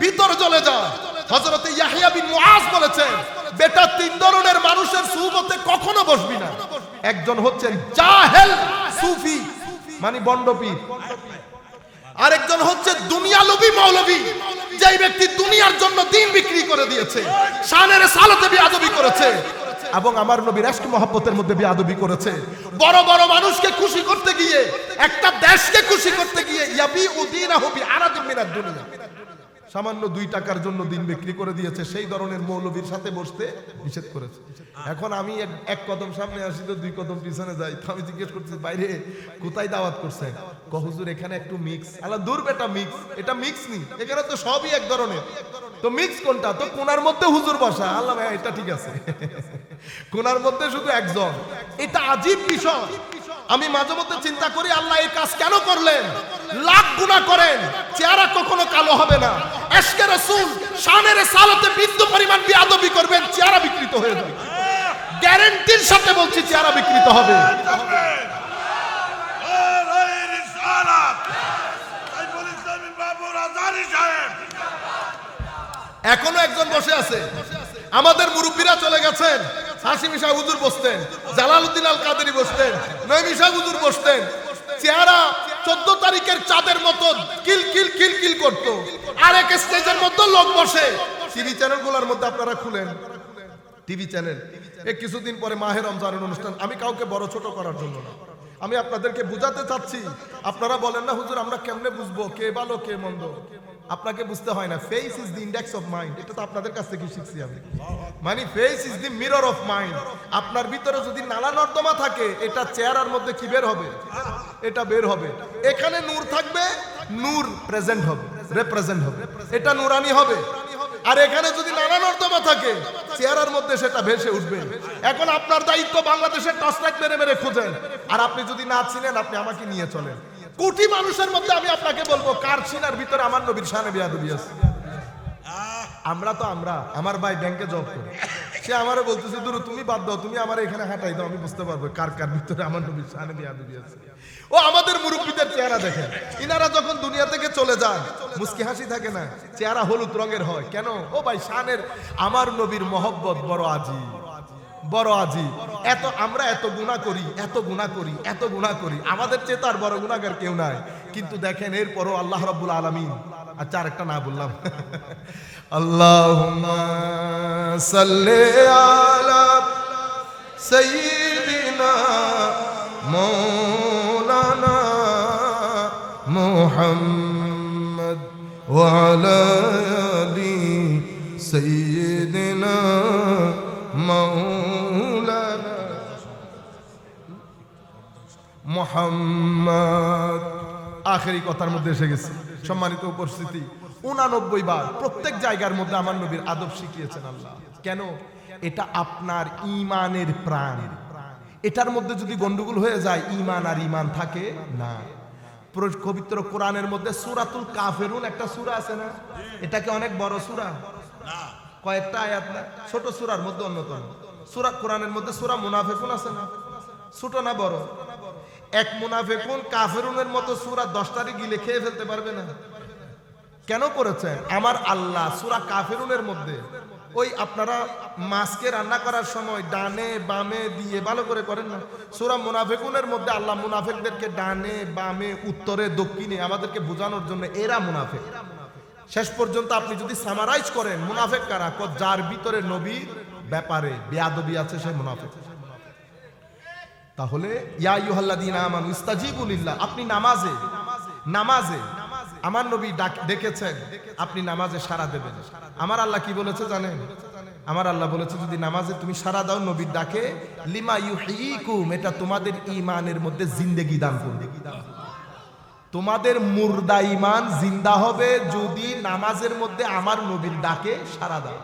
ভিতর জ্বলে যায়। হযরত ইয়াহইয়া বিন মুআজ বলেছেন, বেটা 3 ধরনের মানুষের সুহবতে কখনো বসবি না। একজন হচ্ছেন জাহেল সুফি, মানে বন্ডপীর। আরেকজন হচ্ছে দুনিয়া লোভী মৌলভী, যেই ব্যক্তি দুনিয়ার জন্য দিন বিক্রি করে দিয়েছে, শানের সালাতে বেয়াদবি করেছে এবং আমার নবীর ইশক মহব্বতের মধ্যে বেয়াদবি করেছে। বড় বড় মানুষকে খুশি করতে গিয়ে, একটা দেশকে খুশি করতে গিয়ে ইয়াবি উদিনাহু বিআরাদিন মিনাদ দুনিয়া, সামান্য 2 টাকার জন্য দিন বিক্রি করে দিয়েছে। সেই ধরনের মৌলবীর সাথে বসতে নিষেধ করেছে। এখন আমি এক কদম সামনে আসি তো 2 কদম পিছনে যাই, তো আমি জিজ্ঞেস করছি বাইরে কোথায় দাওয়াত করছেন? হুজুর এখানে একটু মিক্স। আল্লাহ দূর বেটা, মিক্স এটা মিক্স নি, এখানে তো সবই এক ধরনের। তো মিক্স কোনটা? তো কোনার মধ্যে হুজুর বসা। আল্লাহ ভাই এটা ঠিক আছে, কোনার মধ্যে শুধু একজন। এটা আজীব বিষয়। আমি মাঝে মধ্যে চিন্তা করি আল্লাহ এই কাজ কেন করলেন? লাখ গুনাহ করেন, চেহারা কখনো কালো হবে না। ইশকে রাসূল শানের সালাতে বিন্দু পরিমাণ বেয়াদবি করবেন, চেহারা বিকৃত হয়ে যাবে। গ্যারান্টির সাথে বলছি চেহারা বিকৃত হবে। এখনো একজন বসে আছে। আমাদের মুরব্বীরা চলে গেছেন। হাশিমি শাহ হুজুর বসতেন, জালালউদ্দিন আল কাদেরী বসতেন, নঈমী শাহ হুজুর বসতেন। চেহারা 14 তারিখের চাঁদের মতো কিল কিল কিল কিল করতো। আর এক স্টেজের মধ্যে লোক বসে। টিভি চ্যানেলগুলোর মধ্যে আপনারা খুলেন, টিভি চ্যানেল, এই কিছুদিন পরে মাহে রমজানের অনুষ্ঠান। আমি কাউকে বড় ছোট করার জন্য না, আমি আপনাদেরকে বুঝাতে চাচ্ছি। আপনারা বলেন না হুজুর আমরা কেমনে বুঝবো কে ভালো কে মন্দ? আপনাকে বুঝতে হয় না। Face is the index of mind, এটা তো আপনাদের কাছ থেকে শিখছি আমি। মানে face is the mirror of mind. আপনার ভিতরে যদি নালা নর্দমা থাকে, এটা চেহারার মধ্যে কি বের হবে? এটা বের হবে। এখানে নূর থাকবে, নূর প্রেজেন্ট হবে, রিপ্রেজেন্ট হবে, এটা নূরানি হবে। আর এখানে যদি নানা নর্দমা থাকে, চেহারার মধ্যে সেটা ভেসে উঠবে। এখন আপনার দায়িত্ব বাংলাদেশের টর্চ লাইট মেরে মেরে খুঁজেন। আর আপনি যদি না চিনেন, আপনি আমাকে নিয়ে চলেন। কোটি মানুষের মধ্যে আমি আপনাকে বলবো কার সিনার ভিতরে আমার নবীর শানে বেয়াদবি আছে। আমরা তো আমার ভাই ব্যাংকে জব করে, সে আমারে বলতেছে দূর তুমি বাদ দাও, তুমি আমার এখানে হাঁটাই দাও, আমি বুঝতে পারবো কার কার ভিতরে আমার নবীর শানে বেয়াদবি আছে। ও আমাদের মুরব্বীদের চেহারা দেখেন, ইনারা যখন দুনিয়া থেকে চলে যান মুস্কি হাসি থাকে না, চেহারা হলুদ রঙের হয় কেন? ও ভাই শানের আমার নবীর মহব্বত বড় আজি, বড় আজি। আমরা এত গুনাহ করি, এত গুনাহ করি, এত গুনাহ করি, আমাদের চেয়ে তার বড় গুনাহগার কেউ নাই। কিন্তু দেখেন এরপরও আল্লাহ রাব্বুল আলামিন, আচ্ছা আরেকটা না বললাম, আল্লাহুম্মা সাল্লি আলা সাইয়্যিদিনা মাওলানা মুহাম্মদ ওয়া আলা আলি সাইয়্যিদিনা মাওলানা মুহাম্মদ। আখেরি কথার মধ্যে এসে গেছে। সম্মানিত উপস্থিতি, 89 বার প্রত্যেক জায়গার মধ্যে আমার নবীর আদব শিখিয়েছেন আল্লাহ। কেন? এটা আপনার ঈমানের প্রাণ। এটার মধ্যে যদি গন্ডগোল হয়ে যায়, ঈমান আর ঈমান থাকে না। পবিত্র কোরআনের মধ্যে সূরাতুল কাফিরুন একটা সূরা আছে না? এটা কি অনেক বড় সূরা? না, কয়েকটা আয়াত না, ছোট সূরার মধ্যে অন্যতম। সূরা কোরআনের মধ্যে সূরা মুনাফিকুন আছে না? ছোট না বড়? এক মুনাফিকুন কাফিরুনের মতো সূরা 10টারই গিলে খেয়ে ফেলতে পারবে না। কেন করেছেন? আমার আল্লাহ সূরা কাফিরুনের মধ্যে ওই আপনারা মাছকে রান্না করার সময় ডানে বামে দিয়ে ভালো করে করেন না? সূরা মুনাফিকুনের মধ্যে আল্লাহ মুনাফিকদেরকে ডানে বামে উত্তরে দক্ষিণে আমাদেরকে বোঝানোর জন্য এরা মুনাফিক। শেষ পর্যন্ত আপনি যদি সামারাইজ করেন মুনাফিক কারা, যার ভিতরে নবীর ব্যাপারে বেয়াদবি আছে সে মুনাফিক। তাহলে ইয়া আইয়ুহাল্লাযীনা আমানু ইস্তাজিবু লিল্লাহ, আপনি নামাজে আমার নবী ডেকেছেন, আপনি নামাজে সাড়া দেবেন। আমার আল্লাহ কি বলেছে জানেন? আমার আল্লাহ বলেছে যদি নামাজে তুমি সাড়া দাও নবীর ডাকে, লিমা ইউহয়িকুম, এটা তোমাদের ঈমানের মধ্যে জিন্দেগি দান করবে। তোমাদের মুর্দা ঈমান জিন্দা হবে যদি নামাজের মধ্যে আমার নবীর ডাকে সাড়া দাও।